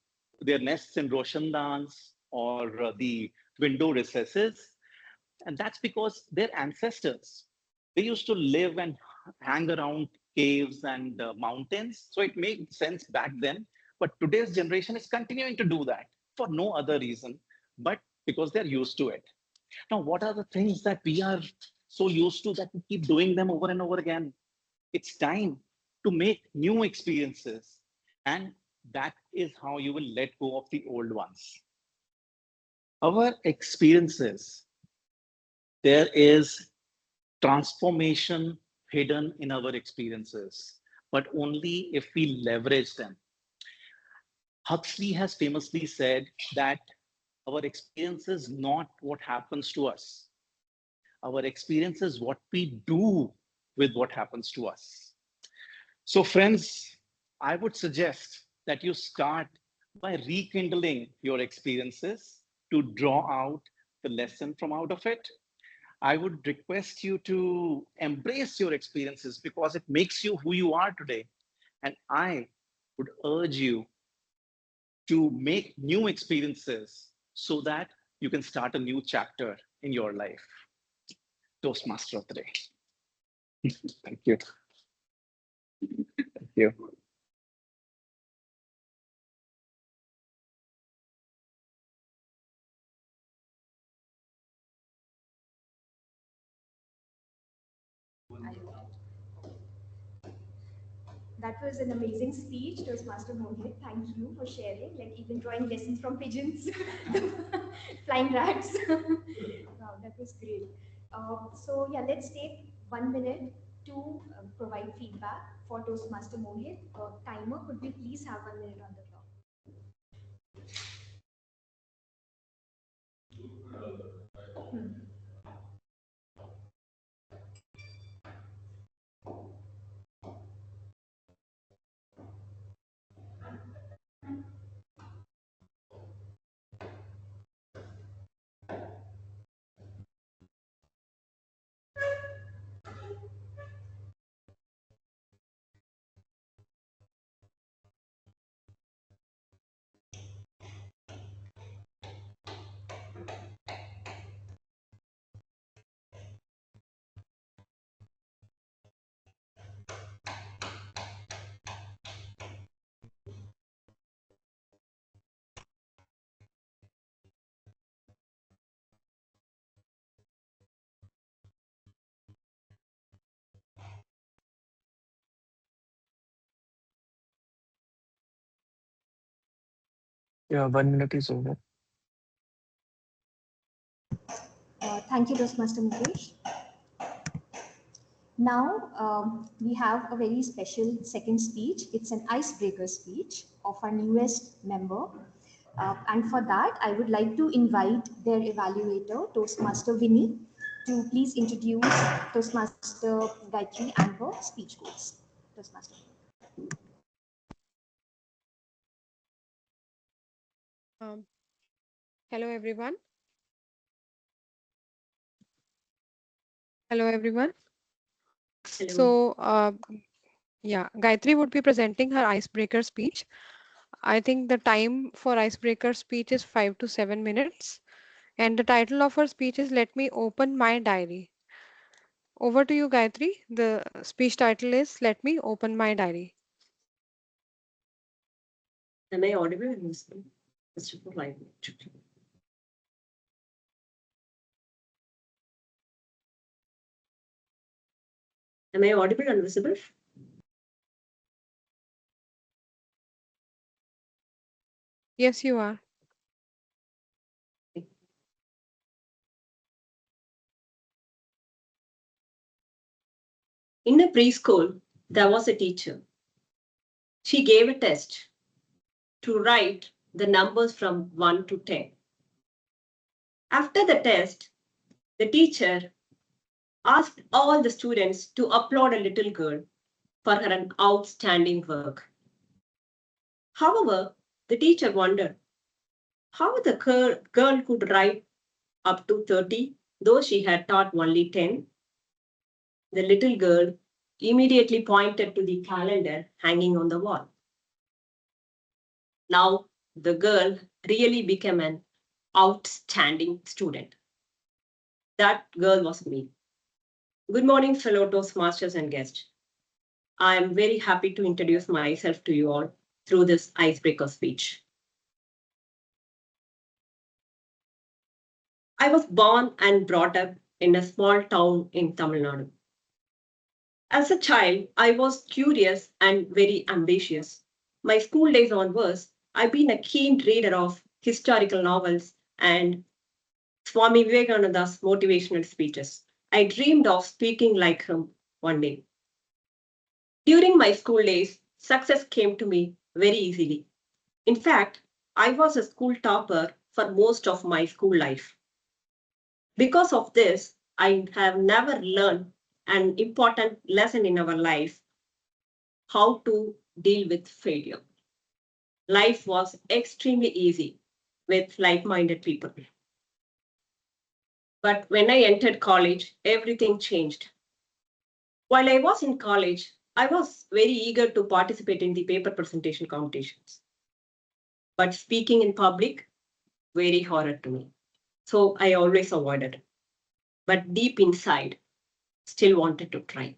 their nests in Roshandans or the window recesses. And that's because their ancestors, they used to live and hang around caves and mountains. So it made sense back then. But today's generation is continuing to do that for no other reason, but because they're used to it. Now, what are the things that we are so used to that we keep doing them over and over again? It's time to make new experiences. And that is how you will let go of the old ones. Our experiences, there is transformation hidden in our experiences, but only if we leverage them. Huxley has famously said that our experience is not what happens to us. Our experience is what we do with what happens to us. So friends, I would suggest that you start by rekindling your experiences to draw out the lesson from out of it. I would request you to embrace your experiences because it makes you who you are today. And I would urge you to make new experiences so that you can start a new chapter in your life. Toastmaster of the day. Thank you. Thank you. That was an amazing speech, Toastmaster Mohit. Thank you for sharing, like even drawing lessons from pigeons, flying rats. Wow, that was great. So yeah, let's take 1 minute to provide feedback for Toastmaster Mohit. Timer, could we please have 1 minute on the clock? Yeah, 1 minute is over. Thank you, Toastmaster Mukesh. Now we have a very special second speech. It's an icebreaker speech of our newest member. And for that, I would like to invite their evaluator, Toastmaster Vinny, to please introduce Toastmaster Gayatri and her speech goals. Toastmaster. Hello, everyone. Hello, everyone. Hello. So, yeah, Gayatri would be presenting her icebreaker speech. I think the time for icebreaker speech is 5 to 7 minutes. And the title of her speech is Let Me Open My Diary. Over to you, Gayatri. The speech title is Let Me Open My Diary. Am I audible? First of all, am I audible and visible? Yes, you are. In a preschool, there was a teacher. She gave a test to write the numbers from 1 to 10. After the test, the teacher asked all the students to applaud a little girl for her outstanding work. However, the teacher wondered how the girl could write up to 30, though she had taught only 10. The little girl immediately pointed to the calendar hanging on the wall. Now, the girl really became an outstanding student. That girl was me. Good morning, fellow Toastmasters and guests. I am very happy to introduce myself to you all through this icebreaker speech. I was born and brought up in a small town in Tamil Nadu. As a child, I was curious and very ambitious. My school days onwards, I've been a keen reader of historical novels and Swami Vivekananda's motivational speeches. I dreamed of speaking like him one day. During my school days, success came to me very easily. In fact, I was a school topper for most of my school life. Because of this, I have never learned an important lesson in our life, how to deal with failure. Life was extremely easy with like-minded people. But when I entered college, everything changed. While I was in college, I was very eager to participate in the paper presentation competitions. But speaking in public, very horror to me. So I always avoided it. But deep inside, still wanted to try.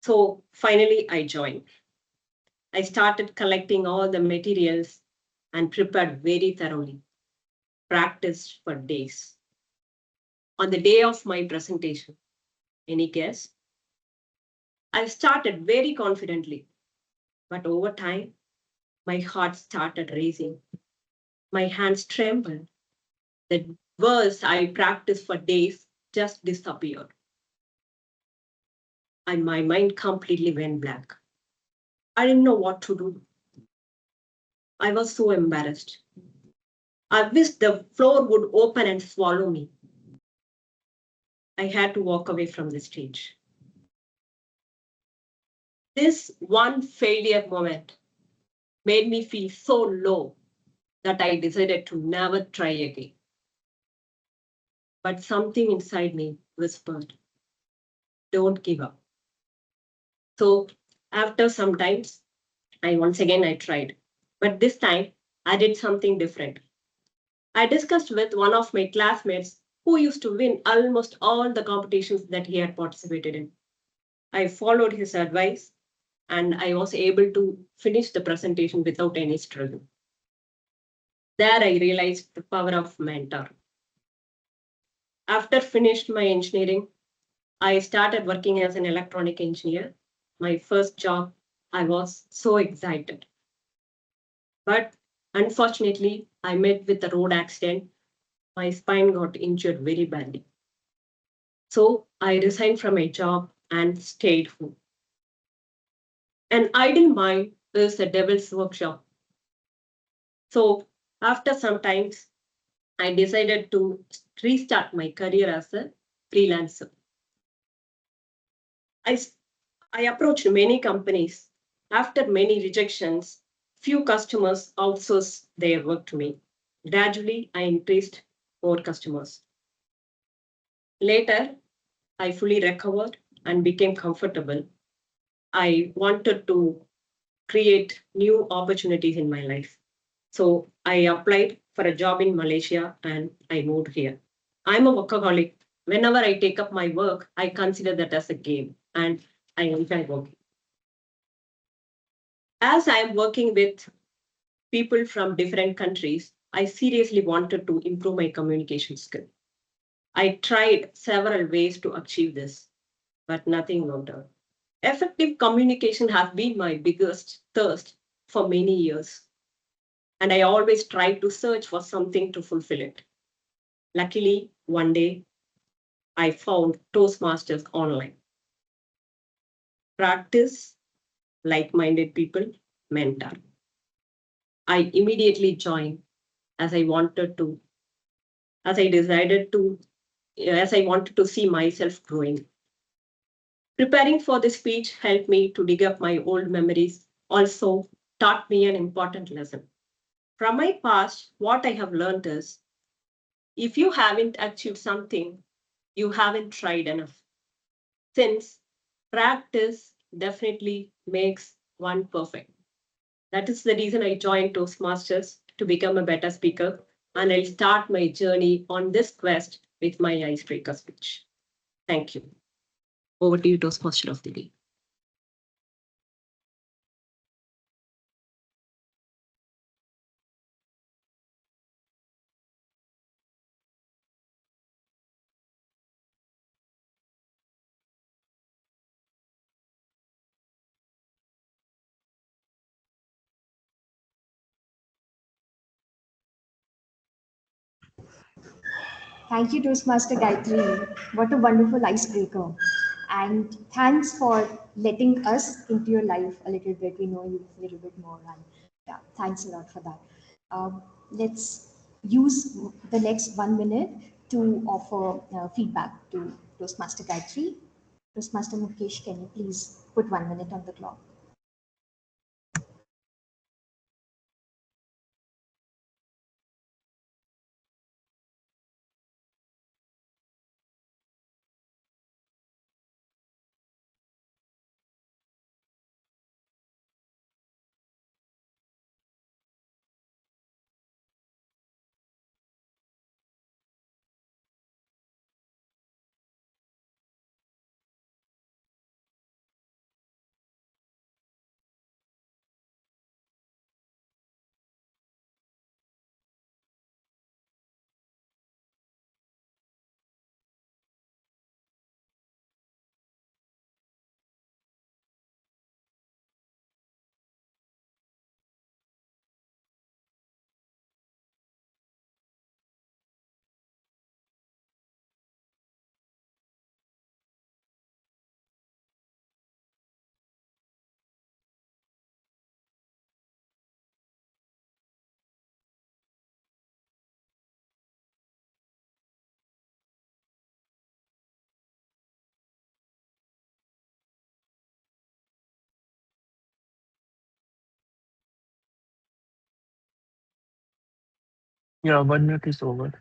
So finally, I joined. I started collecting all the materials and prepared very thoroughly, practiced for days. On the day of my presentation, any guess? I started very confidently, but over time, my heart started racing. My hands trembled. The words I practiced for days just disappeared. And my mind completely went blank. I didn't know what to do. I was so embarrassed. I wished the floor would open and swallow me. I had to walk away from the stage. This one failure moment made me feel so low that I decided to never try again. But something inside me whispered, don't give up. So after some times, I tried. But this time, I did something different. I discussed with one of my classmates who used to win almost all the competitions that he had participated in. I followed his advice and I was able to finish the presentation without any struggle. There I realized the power of mentor. After finished my engineering, I started working as an electronic engineer. My first job, I was so excited. But unfortunately, I met with a road accident. My spine got injured very badly. So I resigned from my job and stayed home. An idle mind is a devil's workshop. So after some time, I decided to restart my career as a freelancer. I approached many companies. After many rejections, few customers outsourced their work to me. Gradually, I increased more customers. Later, I fully recovered and became comfortable. I wanted to create new opportunities in my life. So I applied for a job in Malaysia and I moved here. I'm a workaholic. Whenever I take up my work, I consider that as a game and I enjoy working. As I am working with people from different countries, I seriously wanted to improve my communication skill. I tried several ways to achieve this, but nothing worked out. Effective communication has been my biggest thirst for many years, and I always tried to search for something to fulfill it. Luckily, one day, I found Toastmasters online. Practice, like-minded people, mentor. I immediately joined as I wanted to, as I decided to, as I wanted to see myself growing. Preparing for this speech helped me to dig up my old memories, also taught me an important lesson. From my past, what I have learned is, if you haven't achieved something, you haven't tried enough. Since practice definitely makes one perfect. That is the reason I joined Toastmasters to become a better speaker, and I'll start my journey on this quest with my icebreaker speech. Thank you. Over to you, Toastmaster of the Day. Thank you, Toastmaster Gayatri. What a wonderful icebreaker. And thanks for letting us into your life a little bit. We know you a little bit more. And yeah, thanks a lot for that. let's use the next 1 minute to offer feedback to Toastmaster Gayatri. Toastmaster Mukesh, can you please put 1 minute on the clock? Yeah, 1 minute is over.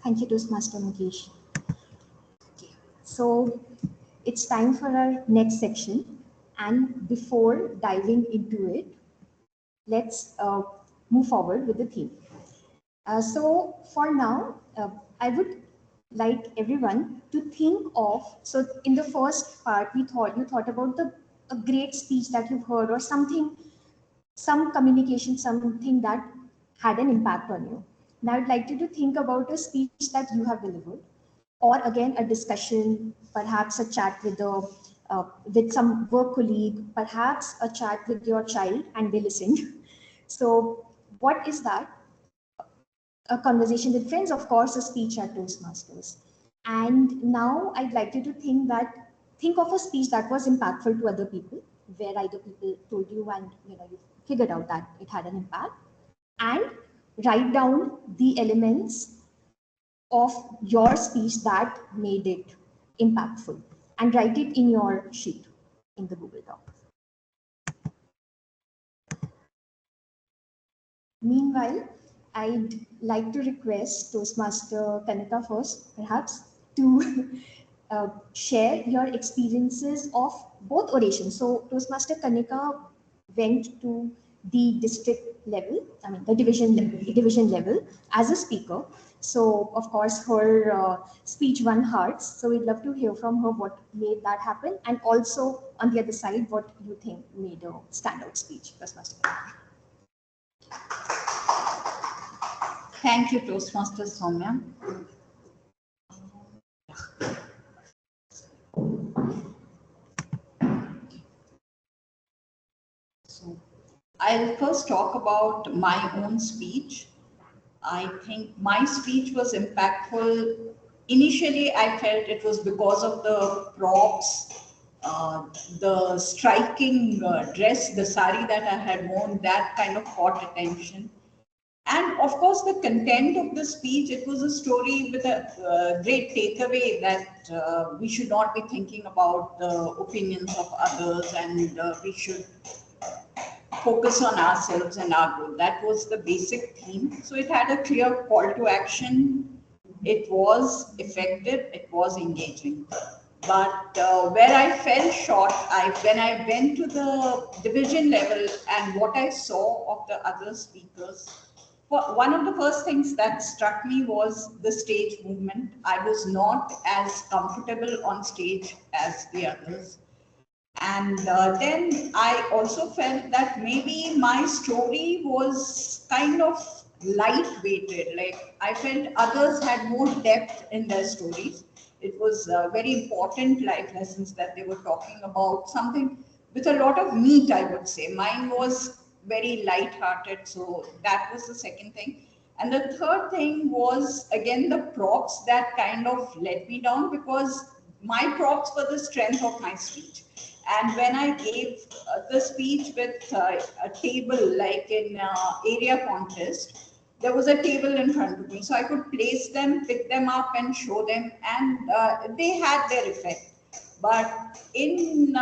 Thank you, Toastmaster Mukesh. Okay. So it's time for our next section. And before diving into it, let's move forward with the theme. So for now, I would like everyone to think of, so in the first part, you thought about a great speech that you've heard or something, some communication, something that had an impact on you. Now I'd like you to think about a speech that you have delivered, or again, a discussion, perhaps a chat with some work colleague, perhaps a chat with your child and they listened. So what is that? A conversation with friends, of course, a speech at Toastmasters. And now I'd like you to think of a speech that was impactful to other people, where either people told you and you figured out that it had an impact, and write down the elements of your speech that made it impactful, and write it in your sheet in the Google Doc. Meanwhile, I'd like to request Toastmaster Kanika first, perhaps, to share your experiences of both orations. So Toastmaster Kanika went to the district level, I mean the division level as a speaker. So of course her speech won hearts. So we'd love to hear from her what made that happen, and also on the other side, what you think made a standout speech, Toastmaster Kanika. Thank you, Toastmaster Soumya. So I'll first talk about my own speech. I think my speech was impactful. Initially, I felt it was because of the props, the striking dress, the sari that I had worn, that kind of caught attention. And of course, the content of the speech, it was a story with a great takeaway that we should not be thinking about the opinions of others, and we should focus on ourselves and our growth. That was the basic theme. So it had a clear call to action. It was effective. It was engaging. But where I fell short, when I went to the division level and what I saw of the other speakers, one of the first things that struck me was the stage movement. I was not as comfortable on stage as the others. And then I also felt that maybe my story was kind of light-weighted. Like I felt others had more depth in their stories. It was very important life lessons that they were talking about, something with a lot of meat, I would say. Mine was very light-hearted, so that was the second thing. And the third thing was, again, the props that kind of let me down, because my props were the strength of my speech. And when I gave the speech with a table, like in area contest, there was a table in front of me. So I could place them, pick them up, and show them, and they had their effect. But in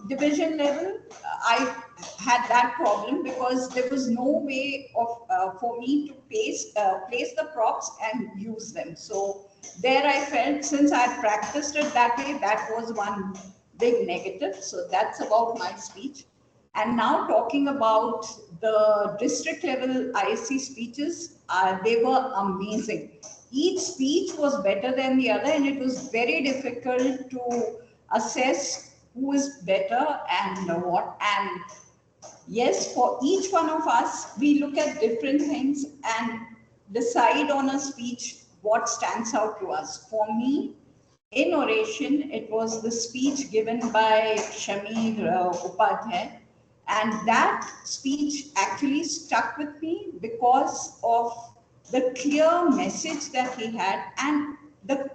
division level, I had that problem because there was no way of for me to place the props and use them. So there I felt, since I had practiced it that way, that was one big negative. So that's about my speech. And now talking about the district level ISC speeches, they were amazing. Each speech was better than the other, and it was very difficult to assess who is better and what. And yes, for each one of us, we look at different things and decide on a speech what stands out to us. For me, in oration, it was the speech given by Shamir Upadhyay. And that speech actually stuck with me because of the clear message that he had, and the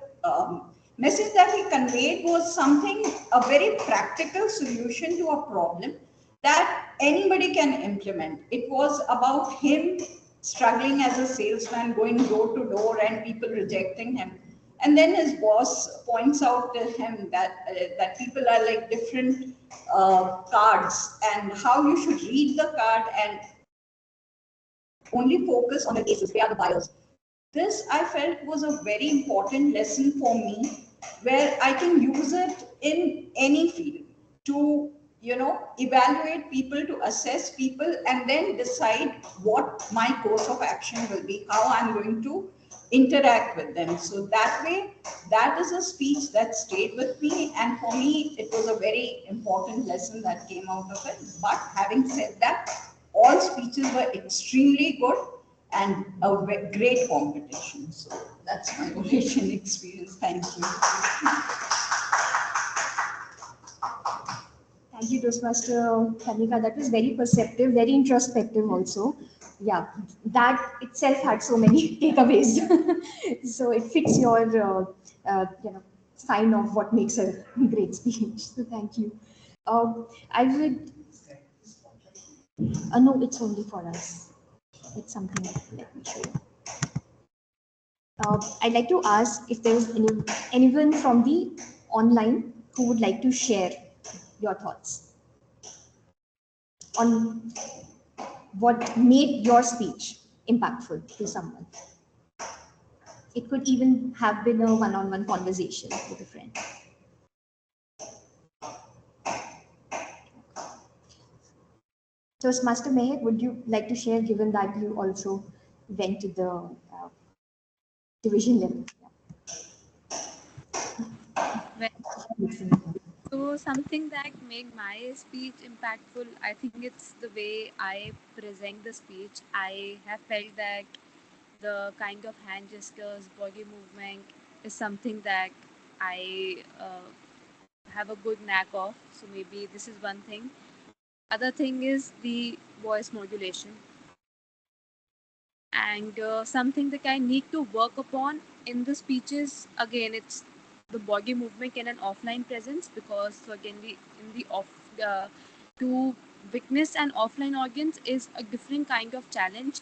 message that he conveyed was something, a very practical solution to a problem that anybody can implement. It was about him struggling as a salesman, going door to door and people rejecting him. And then his boss points out to him that people are like different cards, and how you should read the card and only focus on the cases. They are the buyers. This I felt was a very important lesson for me, where I can use it in any field to, evaluate people, to assess people, and then decide what my course of action will be, how I'm going to interact with them. So that way, that is a speech that stayed with me, and for me, it was a very important lesson that came out of it. But having said that, all speeches were extremely good and a great competition. So that's my oration experience. Thank you. Thank you, Toastmaster Kanika. That was very perceptive, very introspective also. Yeah, that itself had so many takeaways. So it fits your, sign of what makes a great speech. So thank you. I would, no, it's only for us. It's something, let me show you. I'd like to ask if there is anyone from the online who would like to share your thoughts on what made your speech impactful to someone. It could even have been a one-on-one conversation with a friend. Toastmaster Mehak, would you like to share, given that you also went to the division level? So something that made my speech impactful, I think it's the way I present the speech. I have felt that the kind of hand gestures, body movement is something that I have a good knack of. So maybe this is one thing. Other thing is the voice modulation, and something that I need to work upon in the speeches. Again, it's the body movement in an offline presence, because certainly in the to witness an offline audience is a different kind of challenge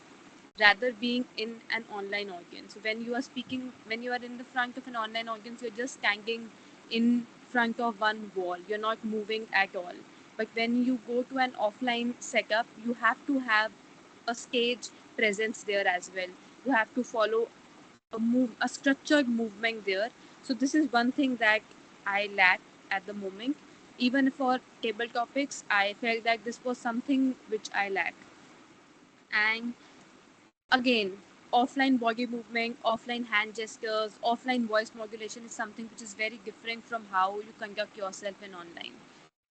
rather being in an online audience. So when you are speaking, when you are in the front of an online audience, you're just standing in front of one wall, you're not moving at all. But when you go to an offline setup, you have to have a stage presence there as well. You have to follow a structured movement there. So this is one thing that I lack at the moment. Even for table topics, I felt that this was something which I lack. And again, offline body movement, offline hand gestures, offline voice modulation is something which is very different from how you conduct yourself in online.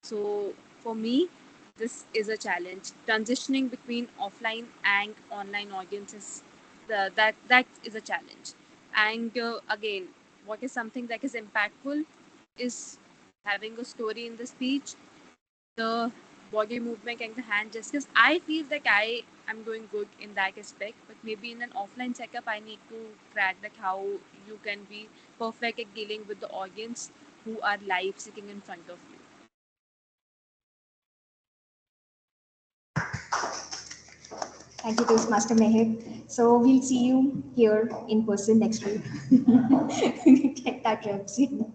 So for me, this is a challenge. Transitioning between offline and online audiences, that is a challenge. And again, what is something that is impactful is having a story in the speech, the body movement and the hand gestures. I feel that I am doing good in that aspect, but maybe in an offline setup, I need to crack that how you can be perfect at dealing with the audience who are live sitting in front of you. Thank you, Toastmaster Mehak. So we'll see you here in person next week. Get that rep soon.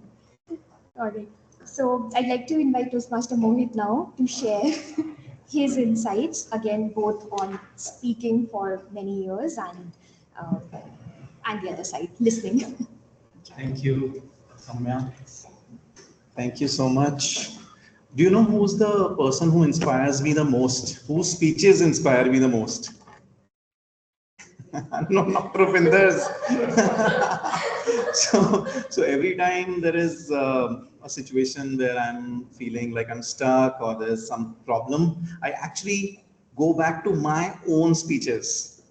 All right. So I'd like to invite Toastmaster Mohit now to share his insights, again, both on speaking for many years and the other side, listening. Thank you, Samya. Thank you so much. Do you know who's the person who inspires me the most? Whose speeches inspire me the most? No, not Rupinder's. So every time there is a situation where I'm feeling like I'm stuck or there's some problem, I actually go back to my own speeches,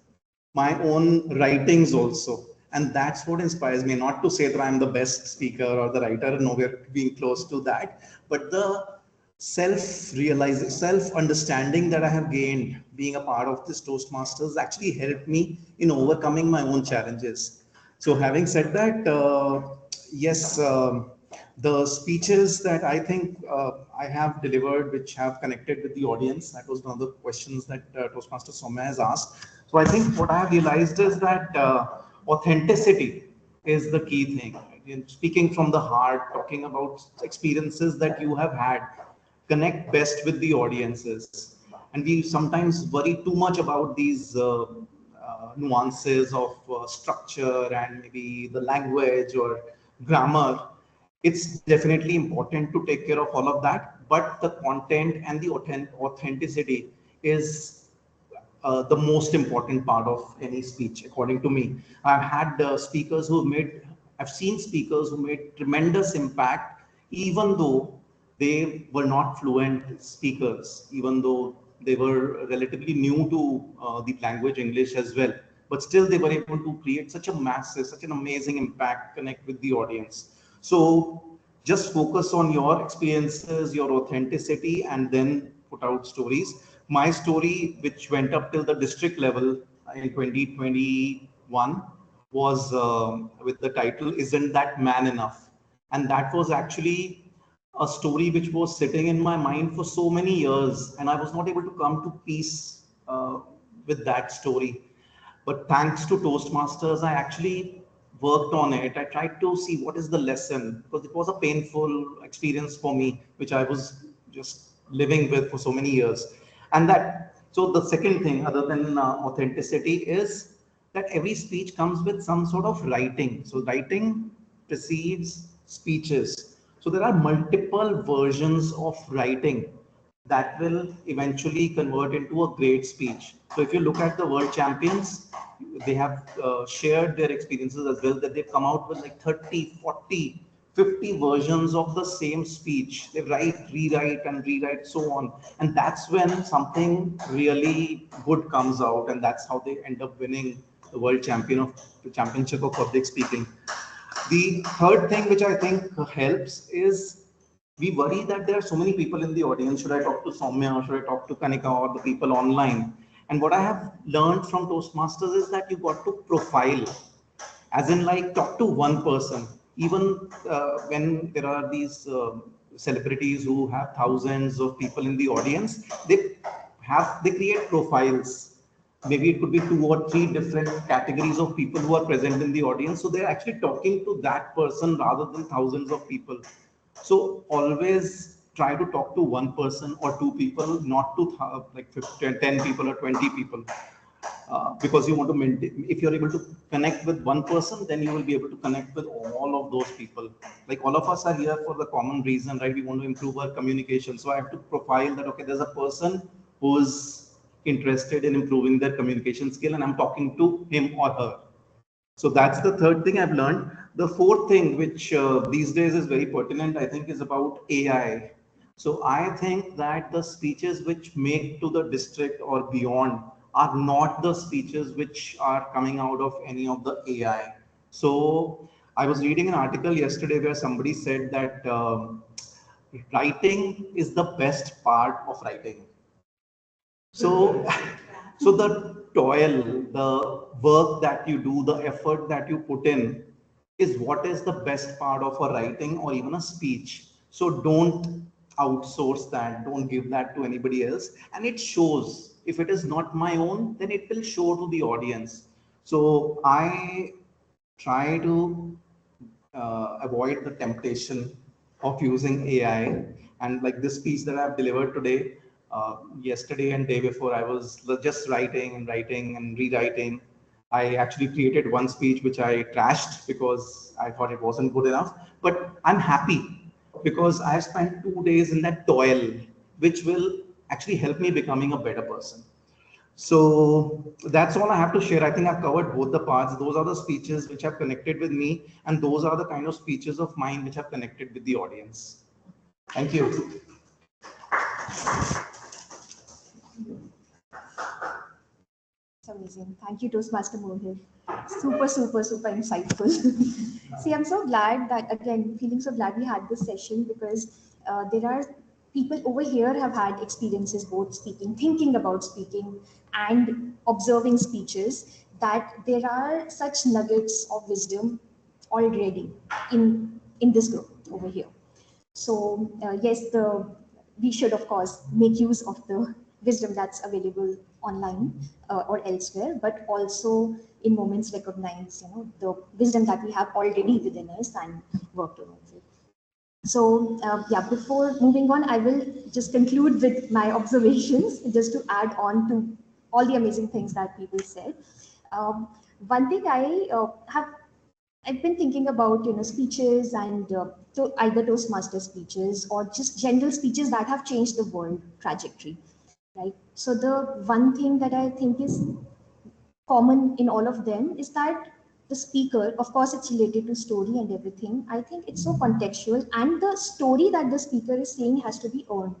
my own writings also. And that's what inspires me, not to say that I'm the best speaker or the writer, nowhere being close to that, but the self-realizing, self-understanding that I have gained being a part of this Toastmasters actually helped me in overcoming my own challenges. So having said that, yes, the speeches that I think I have delivered, which have connected with the audience, that was one of the questions that Toastmaster Soumya has asked. So I think what I have realized is that authenticity is the key thing. In speaking from the heart, talking about experiences that you have had, connect best with the audiences. And we sometimes worry too much about these nuances of structure and maybe the language or grammar. It's definitely important to take care of all of that, but the content and the authenticity is the most important part of any speech, according to me. I've had speakers who made, I've seen speakers who made tremendous impact, even though they were not fluent speakers, even though they were relatively new to the language English as well. But still, they were able to create such a massive, such an amazing impact, connect with the audience. So just focus on your experiences, your authenticity, and then put out stories. My story, which went up till the district level in 2021, was with the title "Isn't That Man Enough?" And that was actually a story which was sitting in my mind for so many years, and I was not able to come to peace with that story. But thanks to Toastmasters, I actually worked on it. I tried to see what is the lesson, because it was a painful experience for me, which I was just living with for so many years. And that, so the second thing, other than authenticity, is that every speech comes with some sort of writing. So writing precedes speeches. So there are multiple versions of writing that will eventually convert into a great speech. So if you look at the world champions, they have shared their experiences as well, that they've come out with like 30, 40, 50 versions of the same speech. They write, rewrite, so on. And that's when something really good comes out, and that's how they end up winning the world championship of public speaking. The third thing which I think helps is we worry that there are so many people in the audience. Should I talk to Soumya, or should I talk to Kanika, or the people online? And what I have learned from Toastmasters is that you got to profile, as in like talk to one person. Even when there are these celebrities who have thousands of people in the audience, they create profiles. Maybe it could be 2 or 3 different categories of people who are present in the audience. So they're actually talking to that person rather than thousands of people. So always try to talk to one person or 2 people, not to like 10 people or 20 people. Because you want to maintain, if you're able to connect with one person, then you will be able to connect with all of those people. Like all of us are here for the common reason, right? We want to improve our communication. So I have to profile that, okay, there's a person who's interested in improving their communication skill, and I'm talking to him or her. So that's the third thing I've learned. The fourth thing, which these days is very pertinent, I think, is about AI. So I think that the speeches which make to the district or beyond are not the speeches which are coming out of any of the AI. So I was reading an article yesterday where somebody said that writing is the best part of writing. So, so the toil, the work that you do, the effort that you put in is what is the best part of a writing or even a speech. So don't outsource that, don't give that to anybody else. And it shows. if it is not my own, then it will show to the audience. So I try to avoid the temptation of using AI. And like this piece that I've delivered today, yesterday and day before, I was just writing and writing and rewriting. I actually created one speech which I trashed because I thought it wasn't good enough. But I'm happy because I have spent 2 days in that toil, which will actually help me becoming a better person. So that's all I have to share. I think I've covered both the parts. Those are the speeches which have connected with me, and those are the kind of speeches of mine which have connected with the audience. Thank you. It's amazing. Thank you, Toastmaster Mohit. Super, super, super insightful. See, I'm so glad that, again, feeling so glad we had this session because there are people over here have had experiences both speaking, thinking about speaking, and observing speeches, that there are such nuggets of wisdom already in this group over here. So yes, we should of course make use of the wisdom that's available online or elsewhere, but also in moments recognize the wisdom that we have already within us and work towards it. So yeah, before moving on, I will just conclude with my observations just to add on to all the amazing things that people said. One thing I've been thinking about, speeches and to either Toastmaster speeches or just general speeches that have changed the world trajectory, right? So the one thing that I think is common in all of them is that the speaker, of course, it's related to story and everything. I think it's so contextual, and the story that the speaker is saying has to be earned.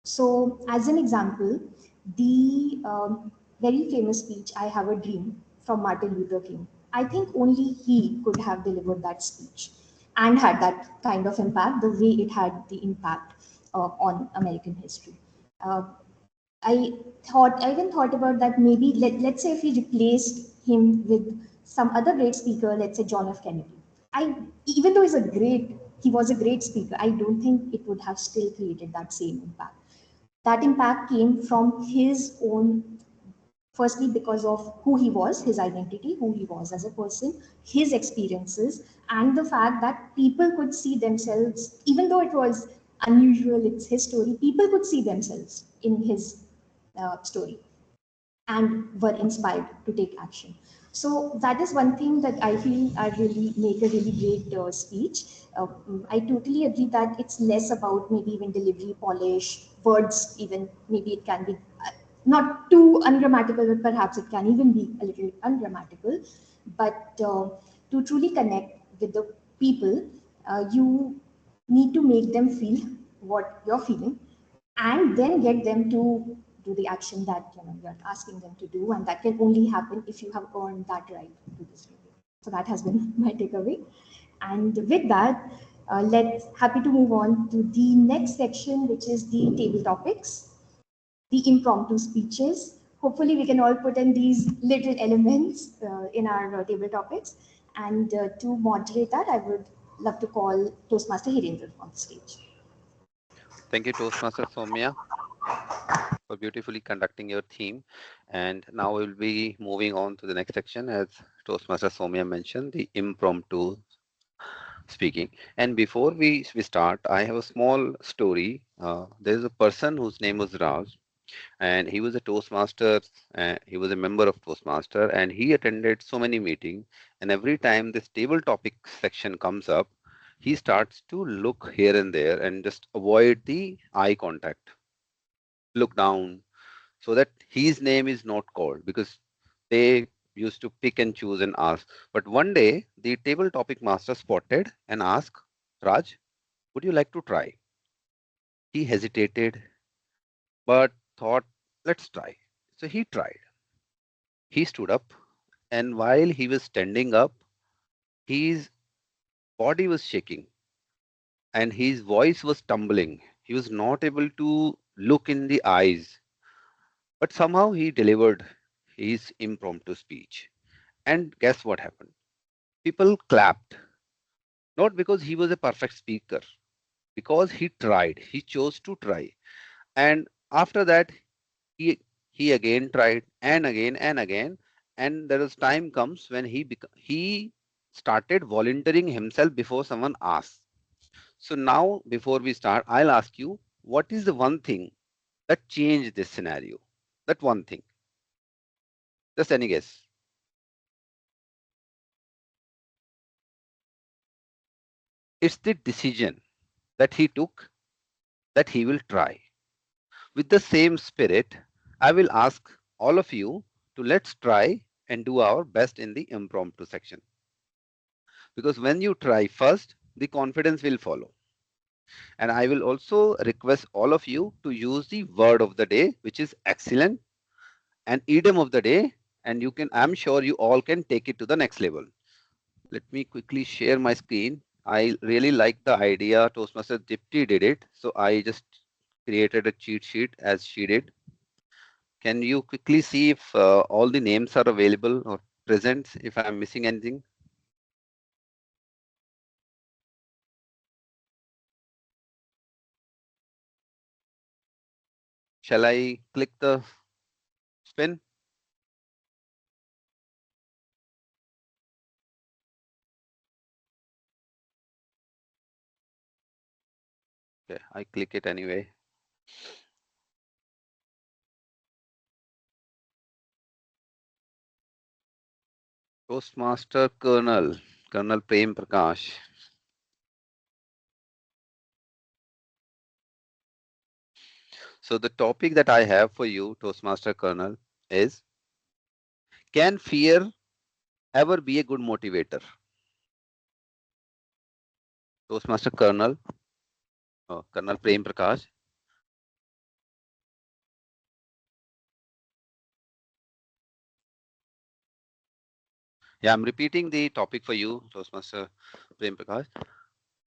So, as an example, the very famous speech, I Have a Dream, from Martin Luther King, I think only he could have delivered that speech and had that kind of impact, the way it had the impact on American history. Uh, I even thought about that maybe, let's say if we replaced him with some other great speaker, let's say John F. Kennedy. Even though he was a great speaker, I don't think it would have still created that same impact. That impact came from his own, firstly because of who he was, his identity, who he was as a person, his experiences, and the fact that people could see themselves, even though it was unusual, it's his story, people could see themselves in his story and were inspired to take action. So that is one thing that I feel I really make a really great speech. I totally agree that it's less about maybe even delivery, polish, words, even maybe it can be not too ungrammatical, but perhaps it can even be a little ungrammatical. But to truly connect with the people, you need to make them feel what you're feeling and then get them to do the action that you're asking them to do, and that can only happen if you have earned that right to this review. So that has been my takeaway. And with that, let's happy to move on to the next section, which is the table topics, the impromptu speeches. Hopefully we can all put in these little elements in our table topics. And to moderate that, I would love to call Toastmaster Hirendra on stage. Thank you, Toastmaster Soumya, for beautifully conducting your theme. And now we'll be moving on to the next section, as Toastmaster Soumya mentioned, the impromptu speaking. And before we start, I have a small story. There's a person whose name was Raj, and he was a Toastmaster. He was a member of Toastmaster, and he attended so many meetings. And every time this table topic section comes up, he starts to look here and there and just avoid the eye contact, look down, so that his name is not called, because they used to pick and choose and ask. But one day, the table topic master spotted and asked, Raj, would you like to try? He hesitated, but thought, let's try. So he tried. He stood up, and while he was standing up, his body was shaking and his voice was tumbling. He was not able to look in the eyes, but somehow he delivered his impromptu speech. And guess what happened? People clapped, not because he was a perfect speaker, because he tried, he chose to try. And after that, he he again tried and again and again. And there was time comes when he started volunteering himself before someone asks. So now, before we start, I'll ask you, what is the one thing that changed this scenario? That one thing. Just any guess. It's the decision that he took that he will try. With the same spirit, I will ask all of you to let's try and do our best in the impromptu section. Because when you try first, the confidence will follow. And I will also request all of you to use the word of the day, which is excellent, and idiom of the day. And you can, I'm sure you all can take it to the next level. Let me quickly share my screen. I really like the idea. Toastmaster Dipti did it. So I just created a cheat sheet as she did. Can you quickly see if all the names are available or present, if I'm missing anything? Shall I click the spin? Okay, I click it anyway. Toastmaster Colonel Prem Prakash. So the topic that I have for you, Toastmaster Colonel, is, can fear ever be a good motivator? Toastmaster Colonel Prem Prakash. Yeah, I'm repeating the topic for you, Toastmaster Prem Prakash.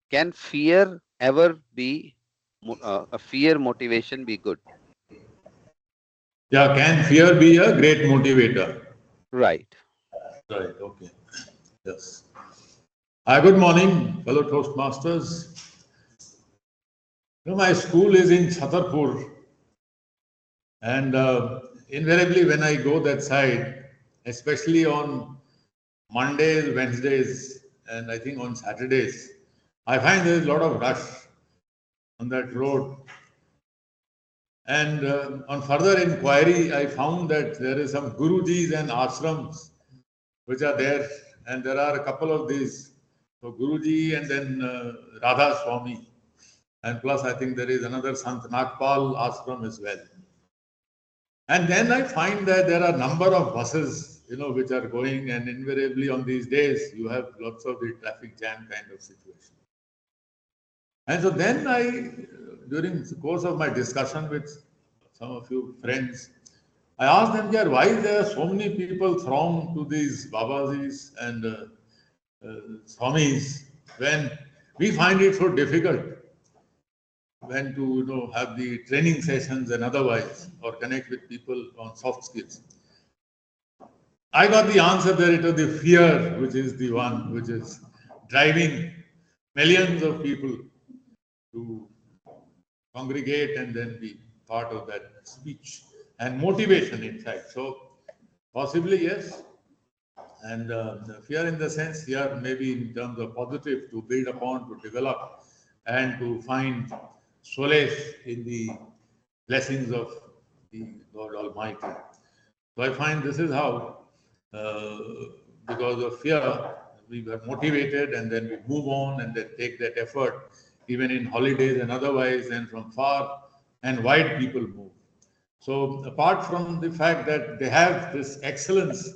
Can fear ever be a fear motivation be good? Yeah, can fear be a great motivator? Right. Right, okay. Yes. Hi, good morning, fellow Toastmasters. My school is in Chhatarpur, and invariably when I go that side, especially on Mondays, Wednesdays, and I think on Saturdays, I find there is a lot of rush on that road. And on further inquiry, I found that there is some Gurujis and ashrams which are there, and there are a couple of these. So Guruji and then Radha Swami, and plus I think there is another Sant Nagpal ashram as well. And then I find that there are a number of buses, which are going, and invariably on these days you have lots of the traffic jam kind of situation. And so then during the course of my discussion with some of you friends, I asked them, yeah, why there are so many people throng to these Babajis and Swamis when we find it so difficult when to have the training sessions and otherwise, or connect with people on soft skills. I got the answer there. It was the fear, which is the one which is driving millions of people to congregate and then be part of that speech and motivation, in fact. So possibly yes. And the fear in the sense here, maybe in terms of positive, to build upon, to develop, and to find solace in the blessings of the Lord Almighty. So I find this is how, because of fear, we were motivated and then we move on and then take that effort, even in holidays and otherwise, and from far and wide people move. So apart from the fact that they have this excellence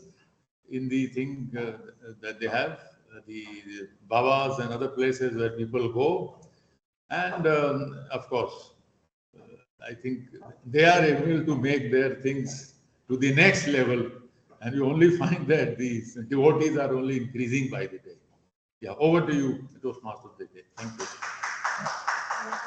in the thing that they have, the Babas and other places where people go, and of course, I think they are able to make their things to the next level, and you only find that these devotees are only increasing by the day. Yeah, over to you, Toastmaster of the day. Thank you.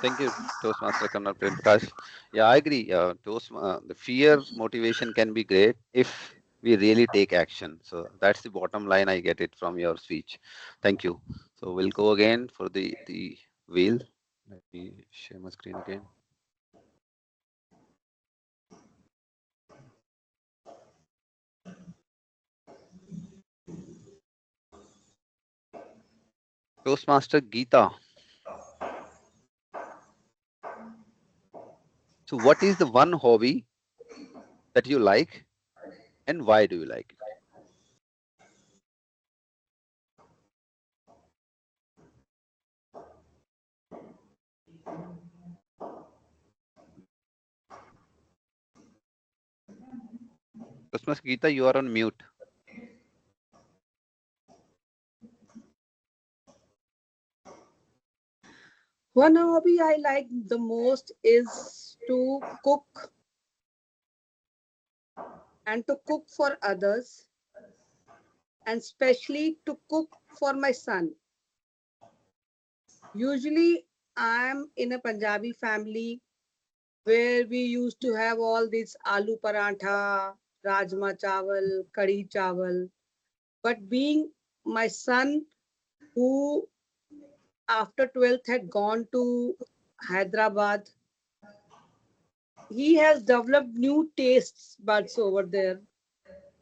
Thank you, Toastmaster Karnal Prem Prakash. Yeah, I agree. The fear motivation can be great if we really take action. So that's the bottom line. I get it from your speech. Thank you. So we'll go again for the wheel. Let me share my screen again. Toastmaster Geeta. So what is the one hobby that you like and why do you like it? Toastmaster Geeta, you are on mute. One hobby I like the most is to cook and to cook for others, and especially to cook for my son. Usually, I'm in a Punjabi family where we used to have all this aloo parantha, rajma chawal, kadhi chawal. But being my son, who after 12th had gone to Hyderabad, he has developed new tastes buds over there,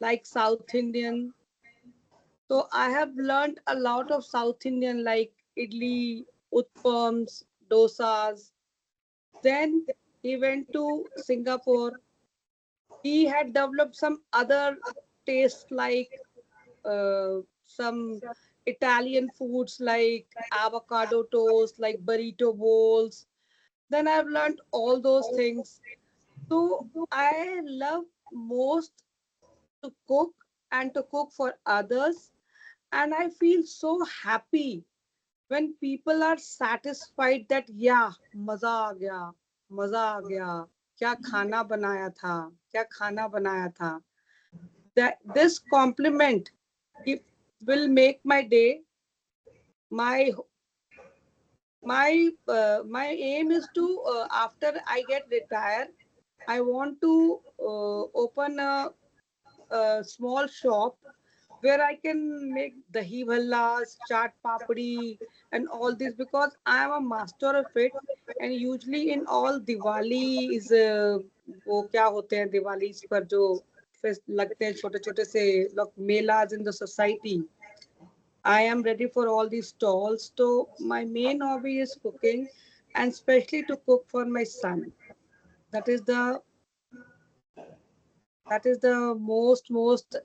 like South Indian. So I have learned a lot of South Indian, like idli, utpams, dosas. Then he went to Singapore. He had developed some other tastes like some Italian foods like avocado toast, like burrito bowls. Then I've learned all those things. So I love most to cook and to cook for others. And I feel so happy when people are satisfied that, yeah, maza aa gaya, maza aa gaya, kya khana banaya tha, kya khana banaya tha. That this compliment it will make my day. My my aim is to after I get retired, I want to open a small shop where I can make dahi bhallas, chaat papdi, and all this because I am a master of it. And usually in all Diwali is वो क्या होते हैं दिवाली पर जो लगते हैं छोटे छोटे से लोग melas in the society. I am ready for all these stalls. So my main hobby is cooking, and especially to cook for my son. That is the most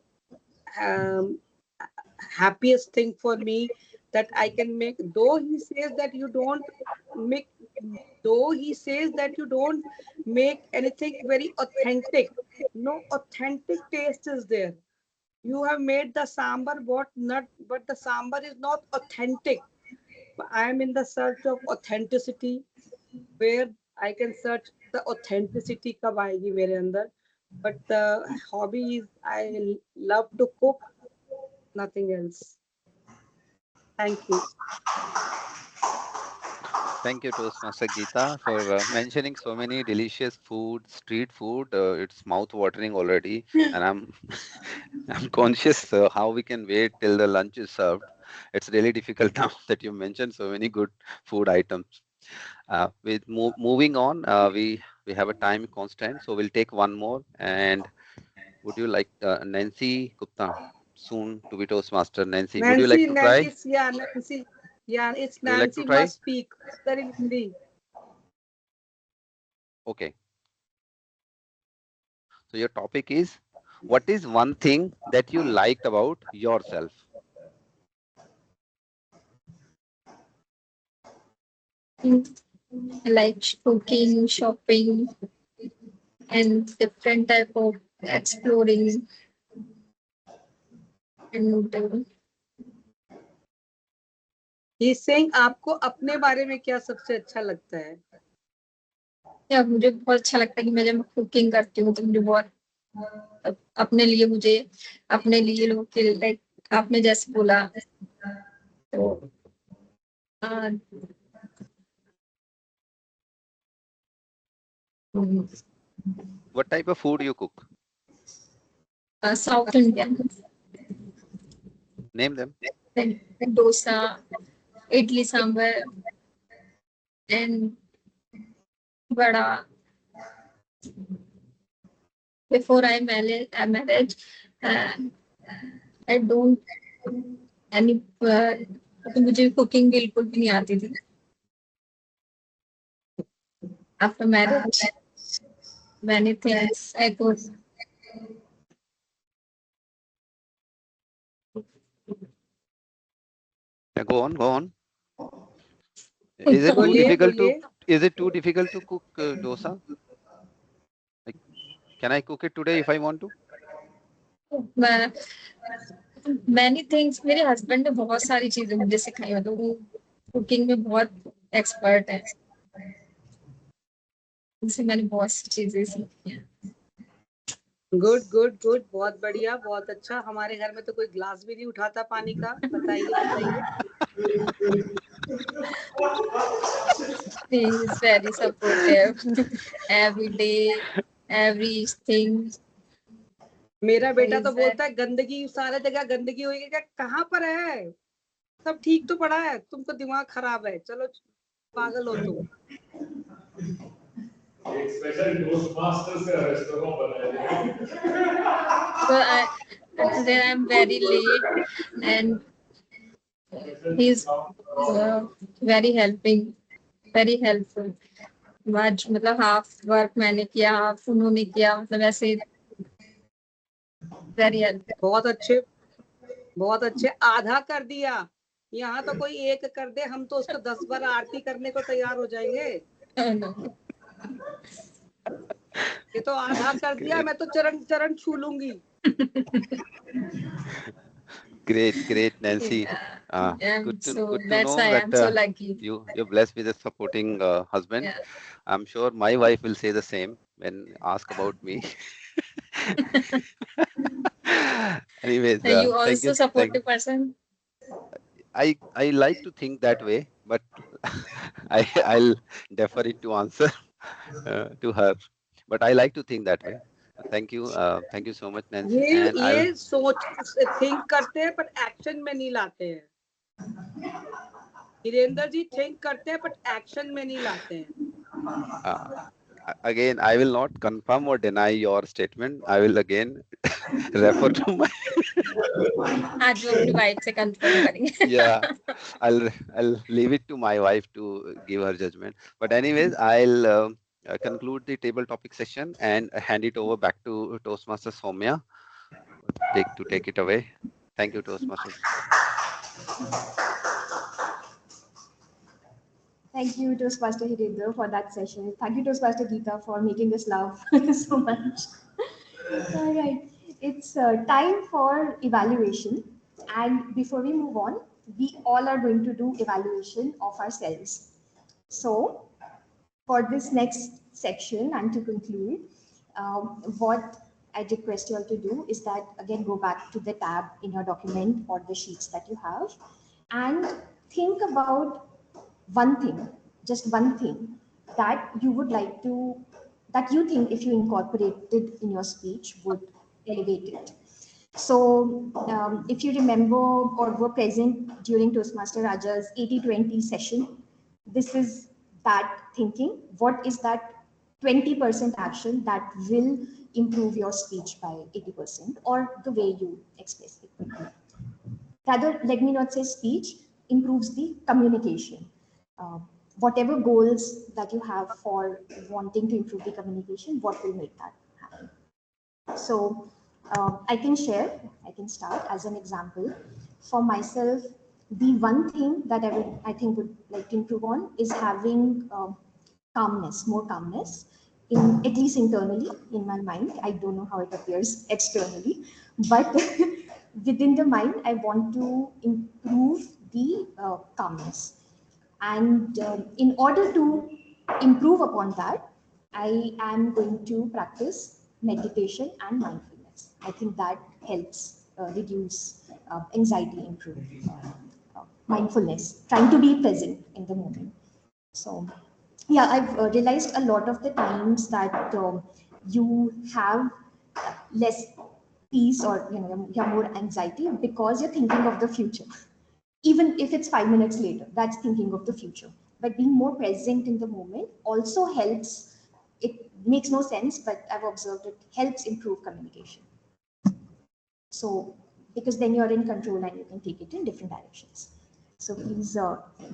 um, happiest thing for me that I can make. Though he says that you don't make, though he says that you don't make anything very authentic. No authentic taste is there. You have made the sambar, what not, but the sambar is not authentic. I am in the search of authenticity, where I can search the authenticity कब आएगी मेरे अंदर. But the hobby is I love to cook, nothing else. Thank you. Thank you, Toastmaster Geeta, for mentioning so many delicious food, street food. It's mouth-watering already, and I'm I'm conscious how we can wait till the lunch is served. It's really difficult now that you mentioned so many good food items. Moving on, we have a time constant, so we'll take one more. And would you like Nancy Gupta, soon to be Toastmaster? Nancy, would you like Nancy, to try? Nancy, yeah, Nancy. Yeah, it's Would you like to Nancy try? must speak. That in Hindi. Okay. So your topic is, what is one thing that you liked about yourself? Like cooking, shopping, and different type of exploring. And He's saying आपको अपने बारे में क्या सबसे अच्छा लगता है? या मुझे बहुत अच्छा लगता है कि मैं जब कुकिंग करती हूँ तो मुझे बहुत अपने लिए मुझे अपने लिए लोग के लाइक आपने जैसे बोला तो What type of food you cook? South Indian Name them. Dosa idli sambar and vada. Before I married, I don't any तो मुझे कुकिंग बिल्कुल भी नहीं आती थी. After marriage, many things I could. Yeah, go on, go on. Is it too बोलिए difficult to? बोलिए. Is it too difficult to cook dosa? Like, can I cook it today if I want to? Many things. मेरे husband ने बहुत सारी चीजें मुझे सिखाई, मतलब वो कुकिंग में बहुत एक्सपर्ट है, उनसे मैंने बहुत सी चीजें सीखी हैं. गुड गुड गुड, बहुत बढ़िया, बहुत अच्छा. हमारे घर में तो कोई ग्लास भी नहीं उठाता पानी का. बताइए बताइए. He is very supportive. Every day, everything. मेरा बेटा तो बोलता है गंदगी, सारे जगह गंदगी हुई है. क्या कहाँ पर है? सब ठीक तो पड़ा है, तुमको दिमाग खराब है. चलो पागल हो तुम. एक स्पेशल टोस्ट मास्टर्स का रेस्टोरेंट बनाया. So then I'm very late, and he's very very helpful. आज मतलब हाफ वर्क मैंने किया, हाफ उन्होंने किया, मतलब ऐसे वेरी हेल्पफुल. बहुत अच्छे. आधा कर दिया. यहाँ तो कोई एक कर दे, हम तो उसको 10 बार आरती करने को तैयार हो जाएंगे. ये तो आधा कर दिया, मैं तो चरण चरण छू लूंगी. Great, Nancy. Good to know that you're blessed with a supporting husband. Yeah. I'm sure my wife will say the same when asked about me. Anyways, Are you thank also you. supportive person? I like to think that way, but I'll defer it to answer to her. But I like to think that way. Thank you so much, Nancy. ये सोच think करते हैं पर action में नहीं लाते हैं. Virendra ji think करते हैं बट एक्शन में नहीं लाते हैं. Again, I will not confirm or deny your statement. I will again refer to my. आज वो अपनी वाइफ से कंफर्म करेंगे. Yeah, I'll leave it to my wife to give her judgment. But anyways, I'll conclude the table topic session and hand it over back to Toastmaster Soumya to take it away. Thank you, Toastmasters. Thank you, Toastmaster Hidendra, for that session. Thank you, Toastmaster Geeta, for making us laugh so much. All right, it's time for evaluation. And before we move on, we all are going to do evaluation of ourselves. So for this next section and to conclude, what I request you all to do is that, again, go back to the tab in your document or the sheets that you have and think about one thing, just one thing that you would like to, that you think if you incorporated in your speech would elevate it. So if you remember or were present during Toastmaster Raja's 80-20 session, this is that thinking. What is that 20% action that will improve your speech by 80% or the way you express it? Rather, let me not say speech, improves the communication. Whatever goals that you have for wanting to improve the communication, what will make that happen? So I can share, I can start as an example. For myself, the one thing that I think would like to improve on is having calmness, more calmness, at least internally in my mind. I don't know how it appears externally, but within the mind, I want to improve the calmness. And in order to improve upon that, I am going to practice meditation and mindfulness. I think that helps reduce anxiety, improve mindfulness, trying to be present in the moment. So yeah, I've realized a lot of the times that you have less peace or you have more anxiety because you're thinking of the future. Even if it's 5 minutes later, that's thinking of the future. But being more present in the moment also helps. It makes no sense, but I've observed it helps improve communication. So, because then you're in control and you can take it in different directions. So please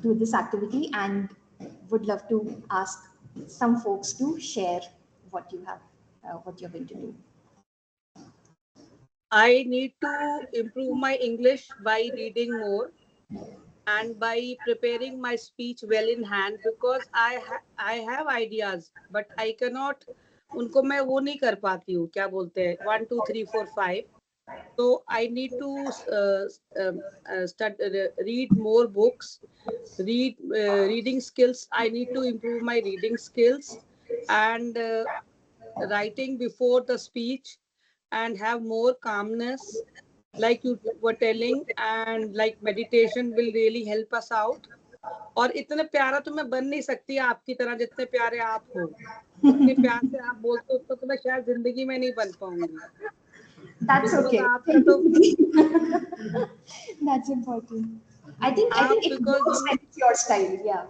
do this activity, and would love to ask some folks to share what you have, what you're going to do. I need to improve my English by reading more and by preparing my speech well in hand, because I have ideas but I cannot, उनको मैं वो नहीं कर पाती हूँ, क्या बोलते हैं 1 2 3 4 5. So I need to read more books, reading skills. I need to improve my reading skills and writing before the speech, and have more calmness, like you were telling, and like meditation will really help us out. और इतने प्यारा तो मैं बन नहीं सकती आपकी तरह, जितने प्यारे आप हो, इतने प्यार से आप बोलते हो, तो मैं शायद जिंदगी में नहीं बन पाऊंगी. That's okay. आपका तो That's important. I think it works when it's your style. Yeah,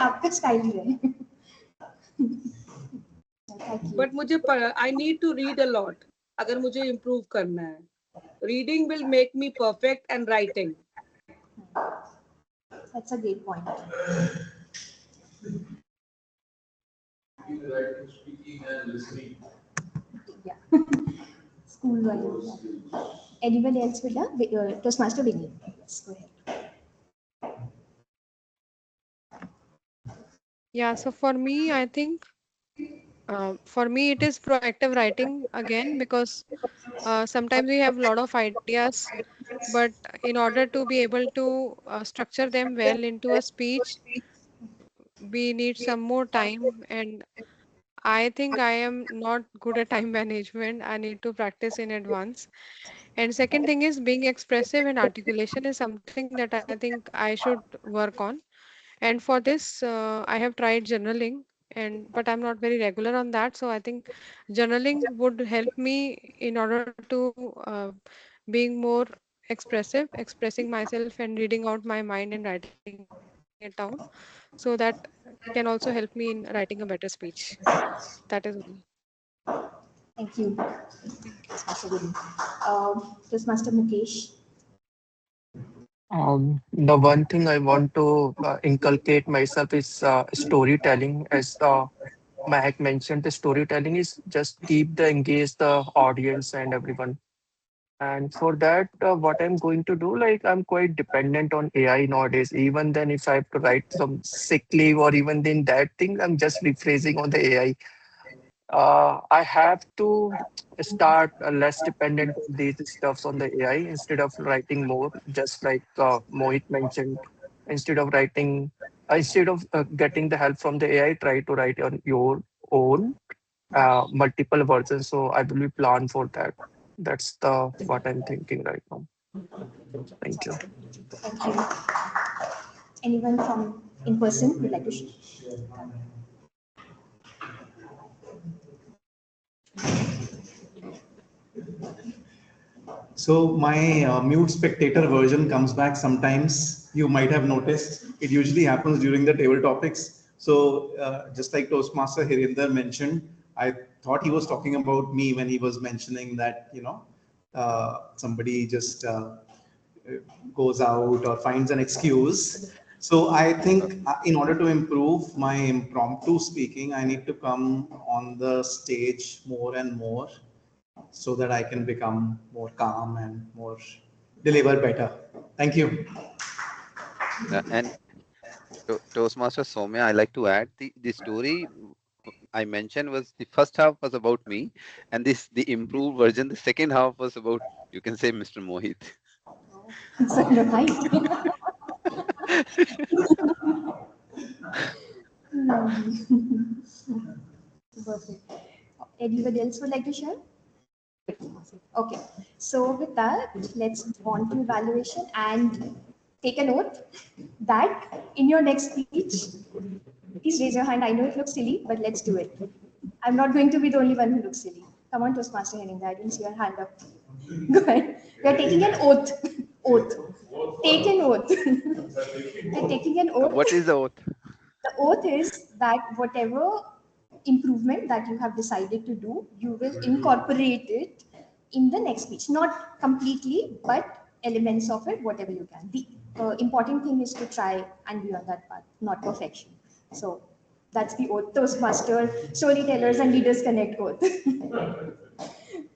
आपका style ही है. But मुझे I need to read a lot. अगर मुझे improve करना है, reading will make me perfect, and writing. That's a great point. Writing, speaking, and listening. Yeah. School wise. Anybody else with that? Toastmaster Vinny. Yes, go ahead. Yeah, so for me, I think for me it is proactive writing again, because sometimes we have a lot of ideas, but in order to be able to structure them well into a speech, we need some more time, and I think I am not good at time management. I need to practice in advance. And second thing is being expressive, and articulation is something that I think I should work on. And for this, I have tried journaling, but I'm not very regular on that. So I think journaling would help me in order to being more expressive, expressing myself and reading out my mind and writing it down. So that can also help me in writing a better speech. That is all. Thank you. Toastmaster Vinny. Toastmaster Mukesh. The one thing I want to inculcate myself is storytelling. As Mahak mentioned, the storytelling is just keep the engage the audience and everyone. And for that, what I'm going to do, like I'm quite dependent on AI nowadays. Even then, if I have to write some sick leave or even then that thing, I'm just rephrasing on the AI. I have to start less dependent on these stuffs on the AI instead of writing more, just like Mohit mentioned. Instead of writing, instead of getting the help from the AI, try to write on your own multiple versions. So I will be plan for that. That's the what I'm thinking right now. Thank you. Thank you. Anyone from in person would like to share? So my mute spectator version comes back sometimes. You might have noticed it usually happens during the table topics. So just like Toastmaster Hirinder mentioned, I thought he was talking about me when he was mentioning that, somebody just goes out or finds an excuse. So I think in order to improve my impromptu speaking, I need to come on the stage more and more, so that I can become more calm and more deliver better. Thank you. And Toastmaster Soumya, I like to add the story I mentioned was the first half was about me, and the improved version, the second half was about, you can say, Mr. Mohit. Perfect. Anybody else would like to share? Okay, so with that, let's move on to evaluation and take a note that in your next speech, please raise your hand. I know it looks silly, but let's do it. I'm not going to be the only one who looks silly. Come on, Toastmaster Henning, I didn't see your hand up. Go ahead. We are taking an oath. Oath. Take an oath. We're taking an oath. What is the oath? The oath is that whatever improvement that you have decided to do, you will incorporate it in the next speech. Not completely, but elements of it, whatever you can. The important thing is to try and be on that path, not perfection. So that's the oath. Toastmaster, storytellers, and leaders connect oath.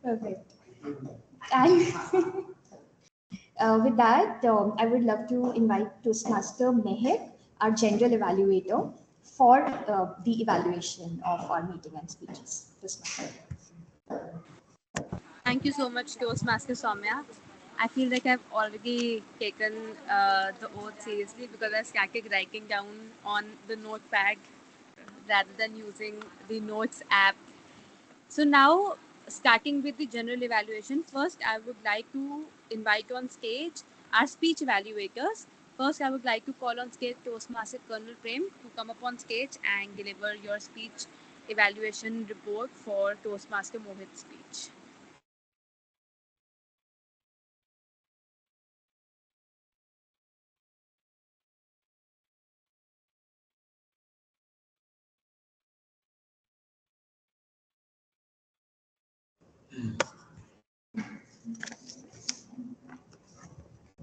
Perfect. And with that, I would love to invite Toastmaster Mehek, our general evaluator, for the evaluation of our meeting and speeches. Toastmaster. Thank you so much, Toastmaster Soumya. I feel like I've already taken the oath seriously because I started writing down on the notepad rather than using the notes app. So now, starting with the general evaluation, first I would like to invite on stage our speech evaluators. First, I would like to call on stage Toastmaster Colonel Prem to come up on stage and deliver your speech evaluation report for Toastmaster Mohit's speech.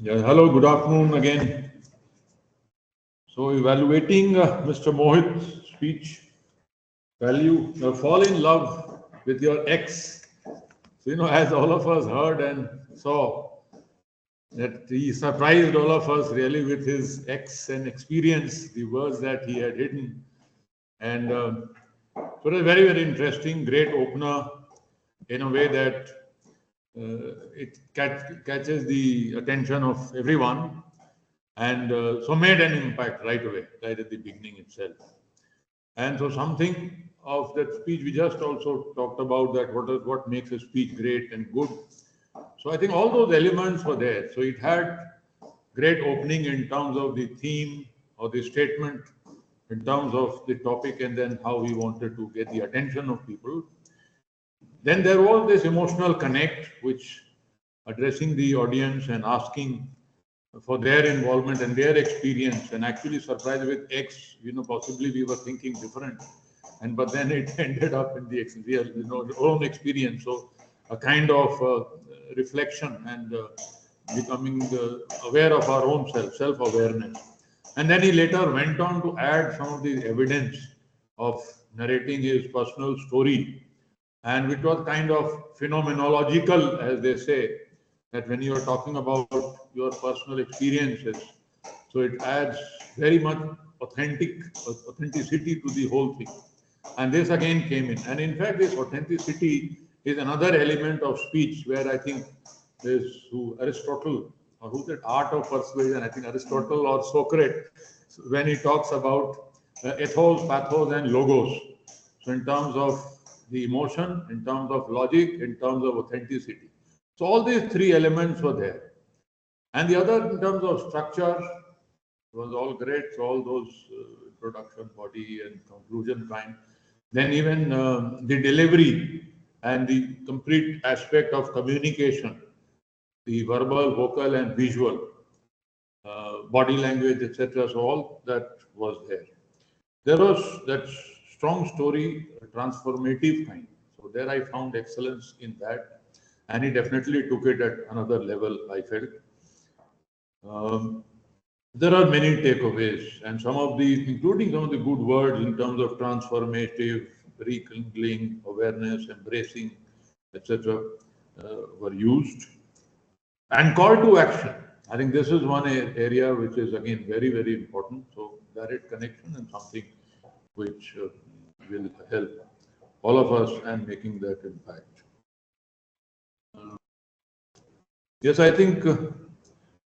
Yeah, hello, good afternoon again. So evaluating Mr. Mohit's speech, value, fall in love with your ex. So, as all of us heard and saw, that he surprised all of us really with his ex and experience, the words that he had hidden. And so it was very, very interesting, great opener in a way that it catches the attention of everyone, and so made an impact right away, right at the beginning itself. And so something of that speech we just also talked about, that what makes a speech great and good. So I think all those elements were there. So it had great opening in terms of the theme or the statement, in terms of the topic, and then how we wanted to get the attention of people. Then there was this emotional connect, which addressing the audience and asking for their involvement and their experience, and actually surprised with X, possibly we were thinking different. But then it ended up in the real, own experience. So a kind of reflection and becoming aware of our own self-awareness. And then he later went on to add some of the evidence of narrating his personal story, and which was kind of phenomenological, as they say, that when you are talking about your personal experiences, so it adds very much authenticity to the whole thing. And this again came in. And in fact, this authenticity is another element of speech where I think there's Aristotle, or who's that, art of persuasion, I think Aristotle or Socrates, when he talks about ethos, pathos, and logos. So in terms of the emotion, in terms of logic, in terms of authenticity. So all these three elements were there. And the other, in terms of structure, was all great. So all those introduction, body, and conclusion kind. Then even the delivery and the complete aspect of communication, the verbal, vocal, and visual, body language, etc. So all that was there. There was that strong story, transformative kind. So there I found excellence in that, and he definitely took it at another level, I felt. There are many takeaways, and including some of the good words in terms of transformative, rekindling, awareness, embracing, etc., were used. And call to action. I think this is one area which is again very, very important. So direct connection and something which will help all of us and making that impact. Yes, I think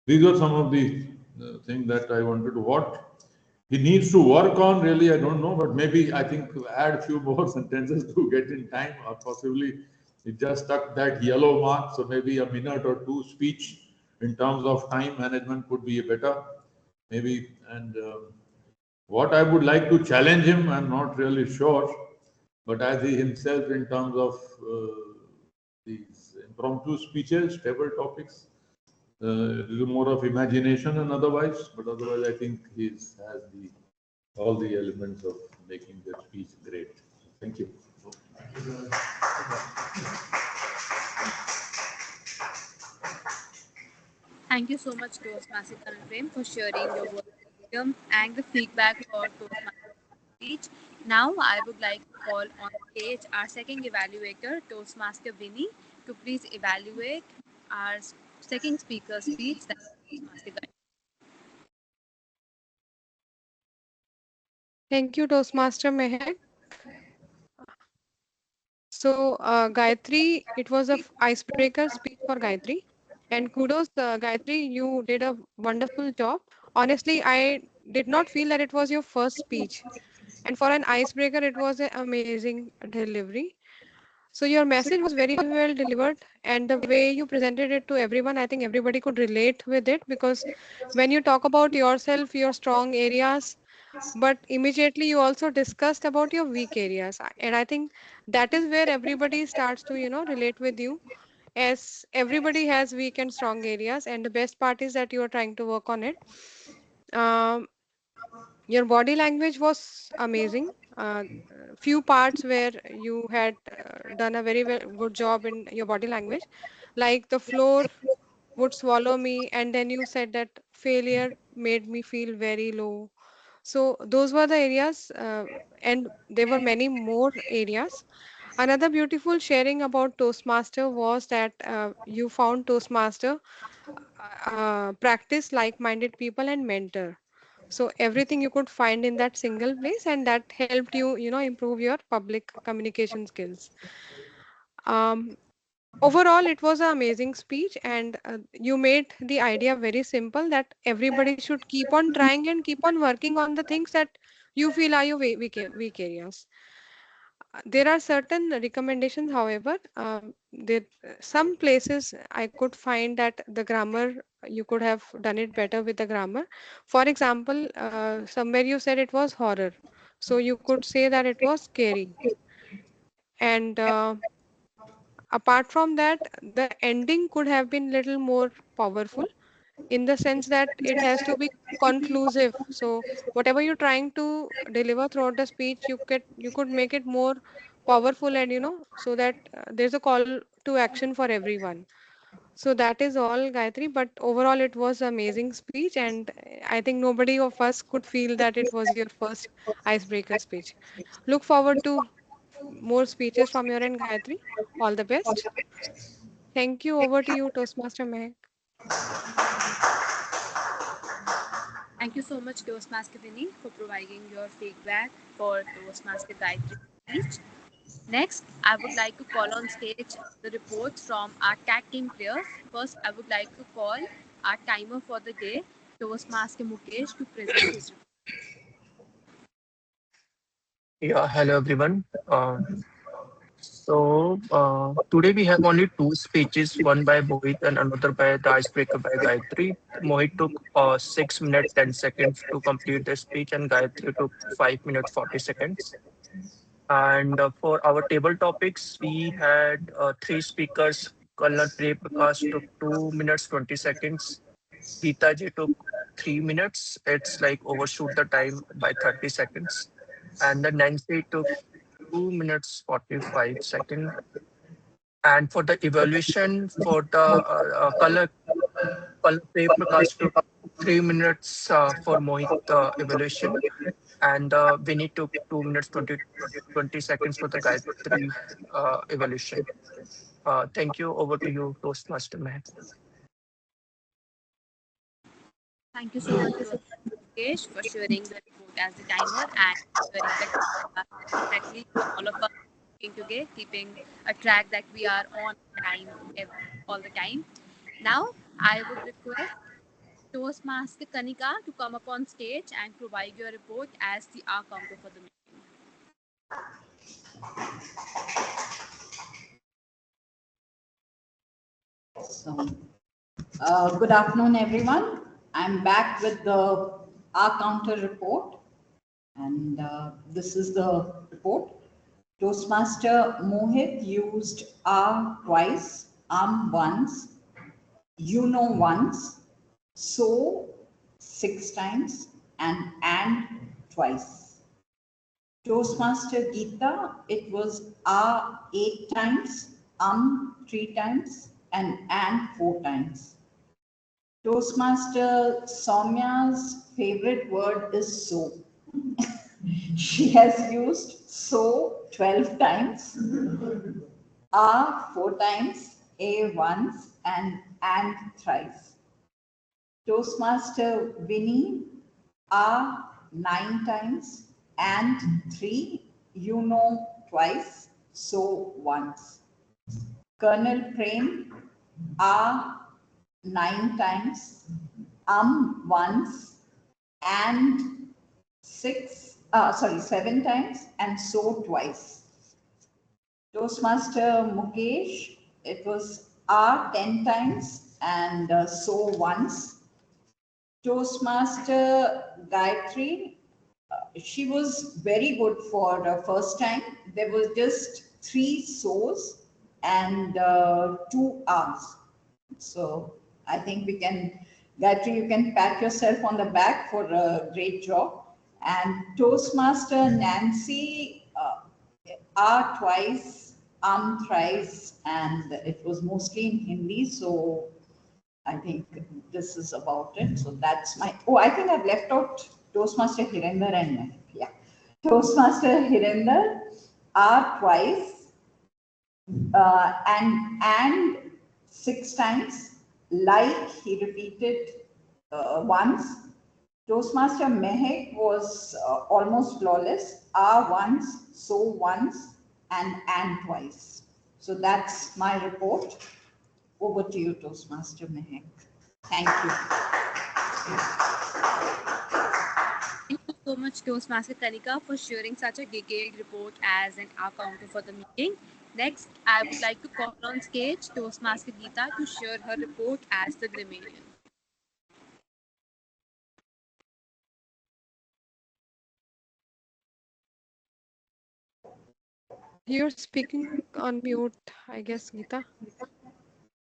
these are some of the things that I wanted to. What he needs to work on, really, I don't know, but maybe I think add a few more sentences to get in time, or possibly he just stuck that yellow mark. So maybe a minute or two speech in terms of time management could be better, maybe. And what I would like to challenge him, I'm not really sure, but as he himself, in terms of these impromptu speeches, table topics, a little more of imagination and otherwise, but otherwise I think he has all the elements of making the speech great. Thank you. Thank you so much, Toastmaster Kanal for sharing your words of wisdom and the feedback for Toastmaster speech. Now, I would like to call on stage our second evaluator, Toastmaster Vinny, to please evaluate our second speaker's speech, that is Toastmaster Gayatri. Thank you, Toastmaster Mehak. So, Gayatri, it was a icebreaker speech for Gayatri. And kudos, Gayatri, you did a wonderful job. Honestly, I did not feel that it was your first speech. And for an icebreaker, it was an amazing delivery. So your message was very well delivered, and the way you presented it to everyone, I think everybody could relate with it, because when you talk about yourself, your strong areas, but immediately you also discussed about your weak areas. And I think that is where everybody starts to, relate with you, as everybody has weak and strong areas, and the best part is that you are trying to work on it. Um, your body language was amazing. Few parts where you had done a very good job in your body language, like the floor would swallow me, and then you said that failure made me feel very low. So those were the areas, and there were many more areas. Another beautiful sharing about Toastmaster was that you found Toastmaster practice like-minded people and mentor. So everything you could find in that single place, and that helped you, improve your public communication skills. Um, Overall, it was an amazing speech, and you made the idea very simple that everybody should keep on trying and keep on working on the things that you feel are your weak areas. There are certain recommendations, however, some places I could find that the grammar, you could have done it better with the grammar. For example, somewhere you said it was horror, so you could say that it was scary. And apart from that, the ending could have been little more powerful, in the sense that it has to be conclusive. So whatever you're trying to deliver throughout the speech, you could make it more powerful, and so that there's a call to action for everyone. So that is all, Gayatri, but overall it was amazing speech, and I think nobody of us could feel that it was your first icebreaker speech. Look forward to more speeches from your end, Gayatri. All the best. Thank you. Over to you, Toastmaster Mehak. Thank you so much, Toastmaster Vinny, for providing your feedback for Toastmaster Gayatri speech. Next, I would like to call on stage the reports from our tag team players. First, I would like to call our timer for the day, Toastmaster Mukesh, to present his report. Yeah, hello everyone. Today we have only two speeches, one by Mohit and another by the icebreaker by Gayatri. Mohit took 6 minutes 10 seconds to complete the speech, and Gayatri took 5 minutes 40 seconds. And for our table topics, we had three speakers. Kalnat Prem Prakash took 2 minutes 20 seconds. Geeta ji took 3 minutes. It's like overshoot the time by 30 seconds. And then Nancy took 2 minutes 45 seconds. And for the evaluation for the color Prem Prakash took 3 minutes for Mohit evaluation. And Vinny took 2 minutes 20 seconds for the Gayatri evaluation. Thank you. Over to you, Toastmaster Meher. Thank you so much, Mukesh, for sharing the report as the timer and sharing that exactly all of us working together, keeping a track that we are on time all the time. Now, I would request Toastmaster Kanika to come up on stage and provide your report as the hour counter for the meeting. Good afternoon, everyone. I'm back with the R counter report, and this is the report. Toastmaster Mohit used R twice, once, once, so 6 times, and twice. Toastmaster Geeta, it was 8 times, 3 times, and 4 times. Toastmaster Soumya's favorite word is so. She has used so 12 times, a 4 times, a once, and thrice. Toastmaster Winnie, a 9 times, and 3, you know, twice, so once. Colonel Prem, a 9 times, once, and 7 times, and so twice. Toastmaster Mukesh, it was 10 times, and so once. Toastmaster Gayatri, she was very good for the first time. There was just 3 so's and 2 R's. So I think we can, Gayatri, you can pat yourself on the back for a great job. And Toastmaster Nancy, R twice, thrice, and it was mostly in Hindi. So I think this is about it. So that's my, oh, I think I've left out Toastmaster Hirinder and Mehak. Yeah. Toastmaster Hirinder, R twice, and 6 times, like he repeated once. Toastmaster Mehak was almost flawless, R once, so once, and twice. So that's my report. Over to you, Toastmaster Mehak. Thank you. Thank you so much, Toastmaster Kanika, for sharing such a detailed report as an counter for the meeting. Next, I would like to call on stage Toastmaster Geeta to share her report as the grammarian. You're speaking on mute, I guess, Geeta.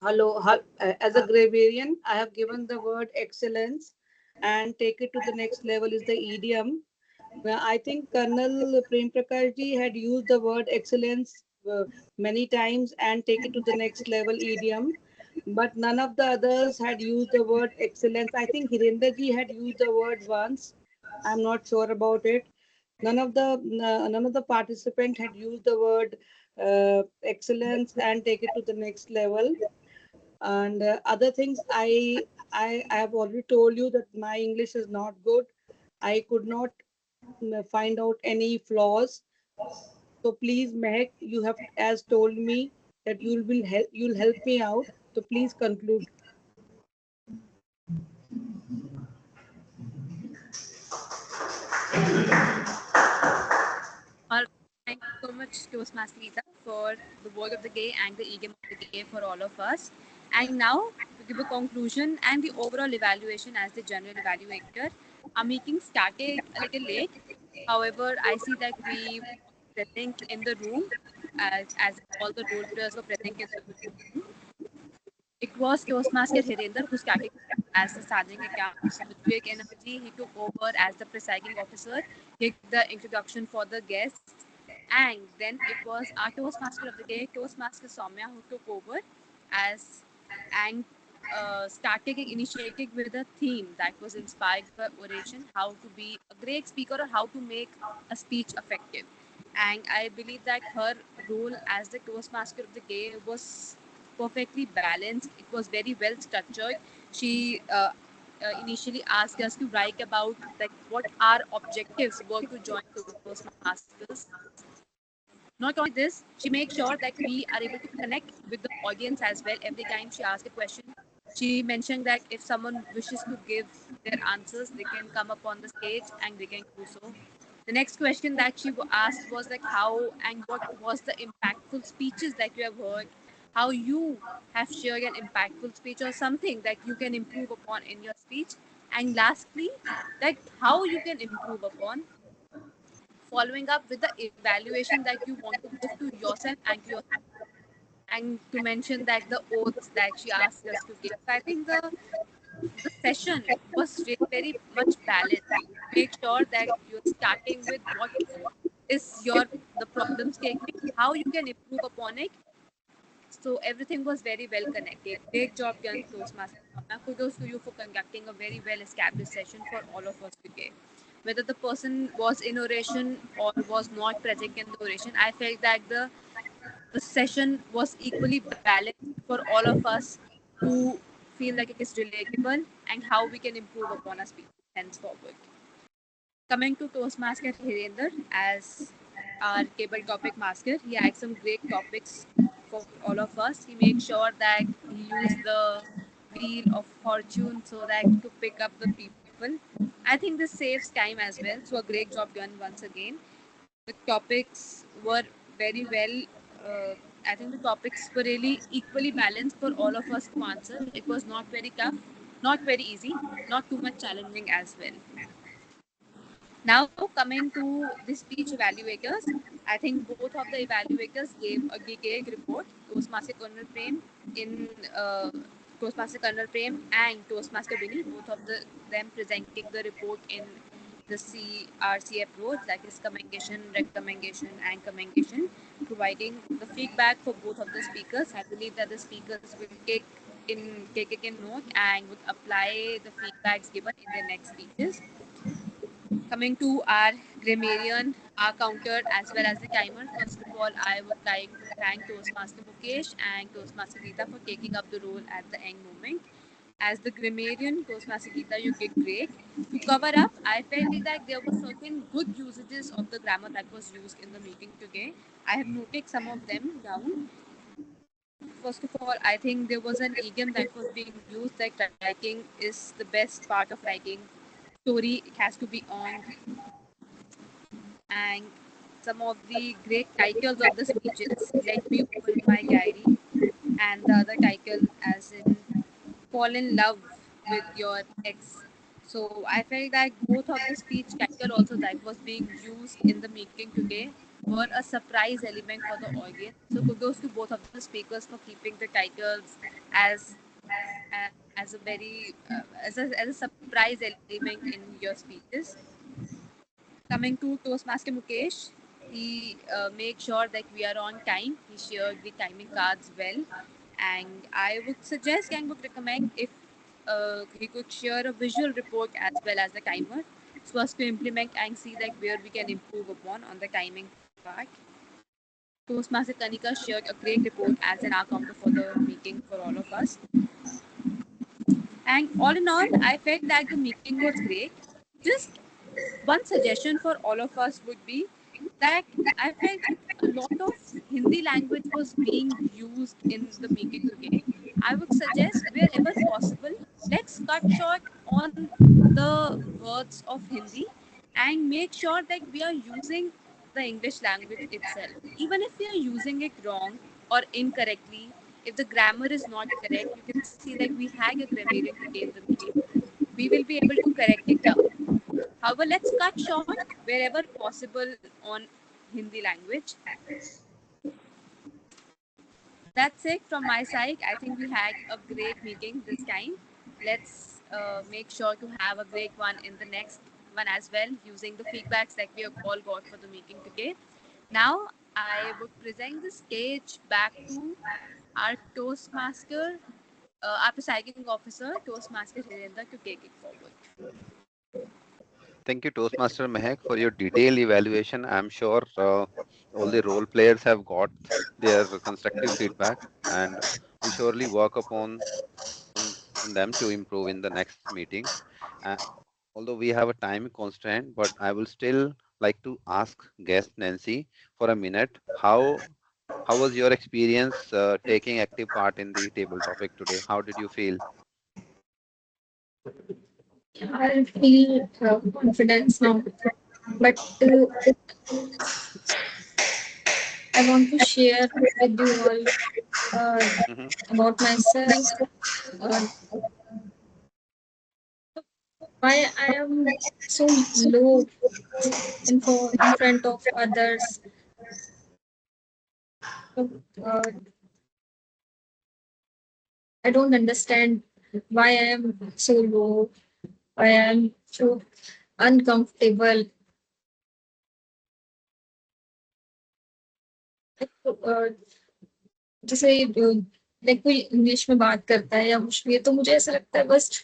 Hello, as a grammarian, I have given the word excellence and take it to the next level is the idiom. I think Colonel Prem Prakash ji had used the word excellence many times and take it to the next level idiom, but none of the others had used the word excellence. I think Hirinder ji had used the word once. I'm not sure about it. None of the participants had used the word excellence and take it to the next level. And other things, I have already told you that my English is not good. I could not find out any flaws. So please, Mehak, you have as told me that you'll help me out. So please conclude. Thank you so much, Toastmaster Geeta, for the word of the day and the idiom of the day for all of us. And now, to give a conclusion and the overall evaluation as the general evaluator, our meeting started a little late. However, I see that we were present in the room as all the role players were present in the room. It was Toastmaster Hirinder who started as the sergeant at camps with great energy. He took over as the presiding officer, did the introduction for the guests, and then it was our Toastmaster of the day, Toastmaster Soumya, who took over as and started an initiative with a theme that was inspired by oration, how to be a great speaker or how to make a speech effective. And I believe that her role as the Toastmaster of the day was perfectly balanced. It was very well structured. She initially asked us to write about like what our objectives were to join Toastmasters. Not only this, she makes sure that we are able to connect with the audience as well. Every time she asks a question, she mentioned that if someone wishes to give their answers, they can come up on the stage and they can do so. The next question that she asked was like how and what was the impactful speeches that you have heard, how you have shared an impactful speech or something that you can improve upon in your speech, and lastly, that how you can improve upon, following up with the evaluation that you want to give to yourself and to your, and to mention that the oaths that she asked us to give. I think the session was very much balanced. Make sure that you're starting with what is your the problem statement, how you can improve upon it, So everything was very well connected. Great job done, Toastmasters. Kudos to you for conducting a very well established session for all of us today. Whether the person was in oration or was not present in the oration, I felt that the session was equally balanced for all of us to feel like it is relatable and how we can improve upon our speech henceforward. Coming to Toastmaster Hirender as our cable topic master, he had some great topics for all of us. He made sure that he used the wheel of fortune so that to pick up the people. I think this saves time as well. So a great job done once again. The topics were very well. I think the topics were really equally balanced for all of us to answer. It was not very tough, not very easy, not too much challenging as well. Now coming to the speech evaluators, I think both of the evaluators gave a detailed report. Toastmaster Colonel Prem in Toastmaster Colonel Prem and Toastmaster Winnie, both of them presenting the report in the CRC approach, that is commendation, recommendation, and commendation, providing the feedback for both of the speakers. I believe that the speakers will take it in note and would apply the feedbacks given in their next speeches. Coming to our grammarian, our counter, as well as the timer, first of all, I would like to thank Toastmaster Mukesh and Toastmaster Geeta for taking up the role at the end moment. As the grammarian, Toastmaster Geeta, you did great. To cover up, I felt that there were certain good usages of the grammar that was used in the meeting today. I have noted some of them down. First of all, I think there was an idiom that was being used that writing is the best part of writing. Story, it has to be earned. And some of the great titles of the speeches, Let Me Open My Diary, and the other title as in Fall in Love with Your Ex. So I felt that both of the speech title also that was being used in the meeting today were a surprise element for the audience. So kudos to both of the speakers for keeping the titles as as a very as a surprise element in your speeches. Coming to Toastmaster Mukesh, he made sure that we are on time. He shared the timing cards well, and I would suggest and would recommend if he could share a visual report as well as the timer, so as to implement and see that where we can improve upon on the timing part. Toastmaster Kanika shared a great report as an counter for the meeting for all of us. And all in all, I felt that the meeting was great. Just one suggestion for all of us would be that I felt that a lot of Hindi language was being used in the meeting today. I would suggest wherever possible, let's cut short on the words of Hindi and make sure that we are using the English language itself. Even if we are using it wrong or incorrectly, if the grammar is not correct, you can see that we had a grammarian today in the meeting. We will be able to correct it down. However, let's cut short wherever possible on Hindi language. That's it from my side. I think we had a great meeting this time. Let's make sure to have a great one in the next one as well, using the feedbacks that we have all got for the meeting today. Now, I would present the stage back to our Toastmaster, our presiding officer, Toastmaster Hirender, to take it forward. Thank you, Toastmaster Mehak, for your detailed evaluation. I'm sure all the role players have got their constructive feedback, and we'll surely work on them to improve in the next meeting. Although we have a time constraint, but I will still like to ask guest Nancy for a minute. How was your experience taking active part in the table topic today? How did you feel? I feel confidence now, but I want to share with you all about myself, uh, why I am so low in front of others. Uh, I don't understand why I am so low, why I am so uncomfortable. Uh, जैसे like कोई English में बात करता है या कुछ भी है, तो मुझे ऐसा लगता है बस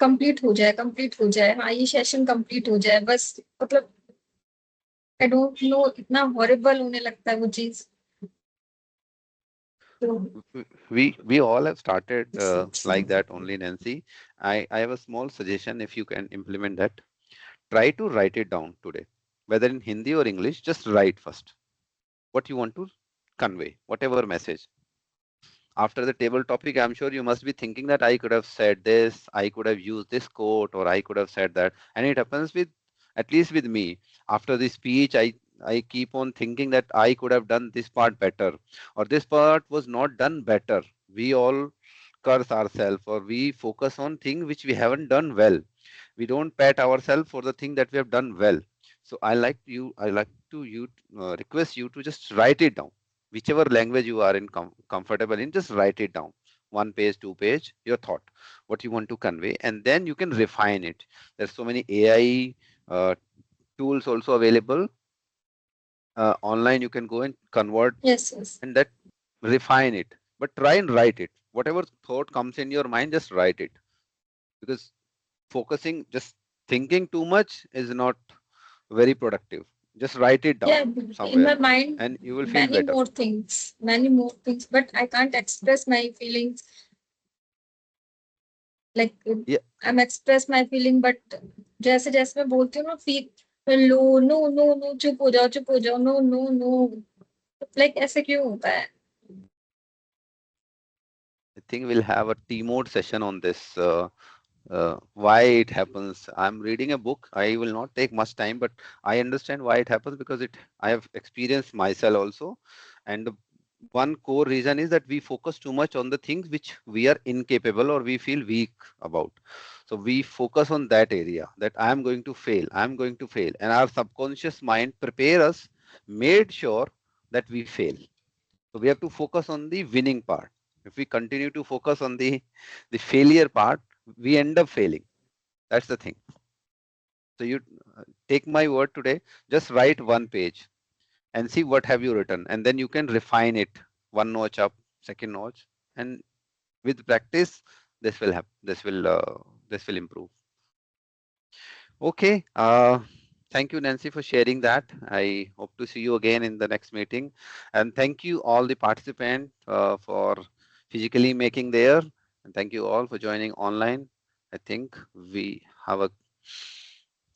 कंप्लीट हो जाए, हाँ ये सेशन कंप्लीट हो जाए बस, मतलब आई डोंट नो, इतना हॉरिबल होने लगता है वो चीज। We all have started like that only, Nancy. I have a small suggestion. If you can implement that, try to write it down today, whether in Hindi or English. Just write first what you want to convey, whatever message. After the table topic, I'm sure you must be thinking that I could have said this, I could have used this quote, or I could have said that. And it happens with, at least with me. After the speech, I keep on thinking that I could have done this part better, or this part was not done better. We all curse ourselves, or we focus on things which we haven't done well. We don't pat ourselves for the thing that we have done well. So I like to request you to just write it down, whichever language you are in comfortable in. Just write it down, 1 page, 2 page, your thought, what you want to convey, and then you can refine it. There's so many AI tools also available online. You can go and convert, yes. and that refine it, but try and write it. Whatever thought comes in your mind, just write it, because focusing, just thinking too much is not very productive. Just write it down Yeah, in somewhere my mind, and you will feel better. many more things, but I can't express my feelings. Like Yeah. I'm express my feeling, but जैसे जैसे मैं बोलती हूँ ना, feel low, no, चुप हो जाओ, no, like ऐसे क्यों होता है? I think we'll have a T-mode session on this. Why it happens. I'm reading a book. I will not take much time, but I understand why it happens, because I have experienced myself also. And the one core reason is that we focus too much on the things which we are incapable or we feel weak about. So we focus on that area, that I'm going to fail, and our subconscious mind prepare us, made sure that we fail. So we have to focus on the winning part. If we continue to focus on the failure part, we end up failing. That's the thing. So you take my word today, just write 1 page and see what have you written, and then you can refine it, 1 notch up, 2nd notch, and with practice, this will happen. This will improve. Okay. Thank you, Nancy, for sharing that. I hope to see you again in the next meeting. And thank you all the participants for physically making there. And thank you all for joining online. I think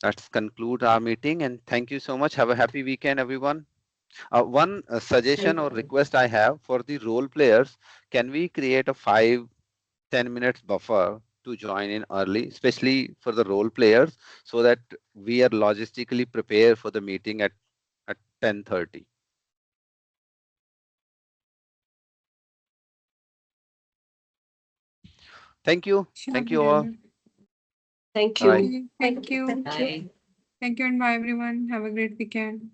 let's conclude our meeting. And thank you so much. Have a happy weekend, everyone. One suggestion or request I have for the role players, can we create a 5-10 minutes buffer to join in early, especially for the role players, so that we are logistically prepared for the meeting at 10:30. Thank you. Sure, Thank you all. Thank Bye. you. Thank you. Bye. Thank you and bye everyone. Have a great weekend.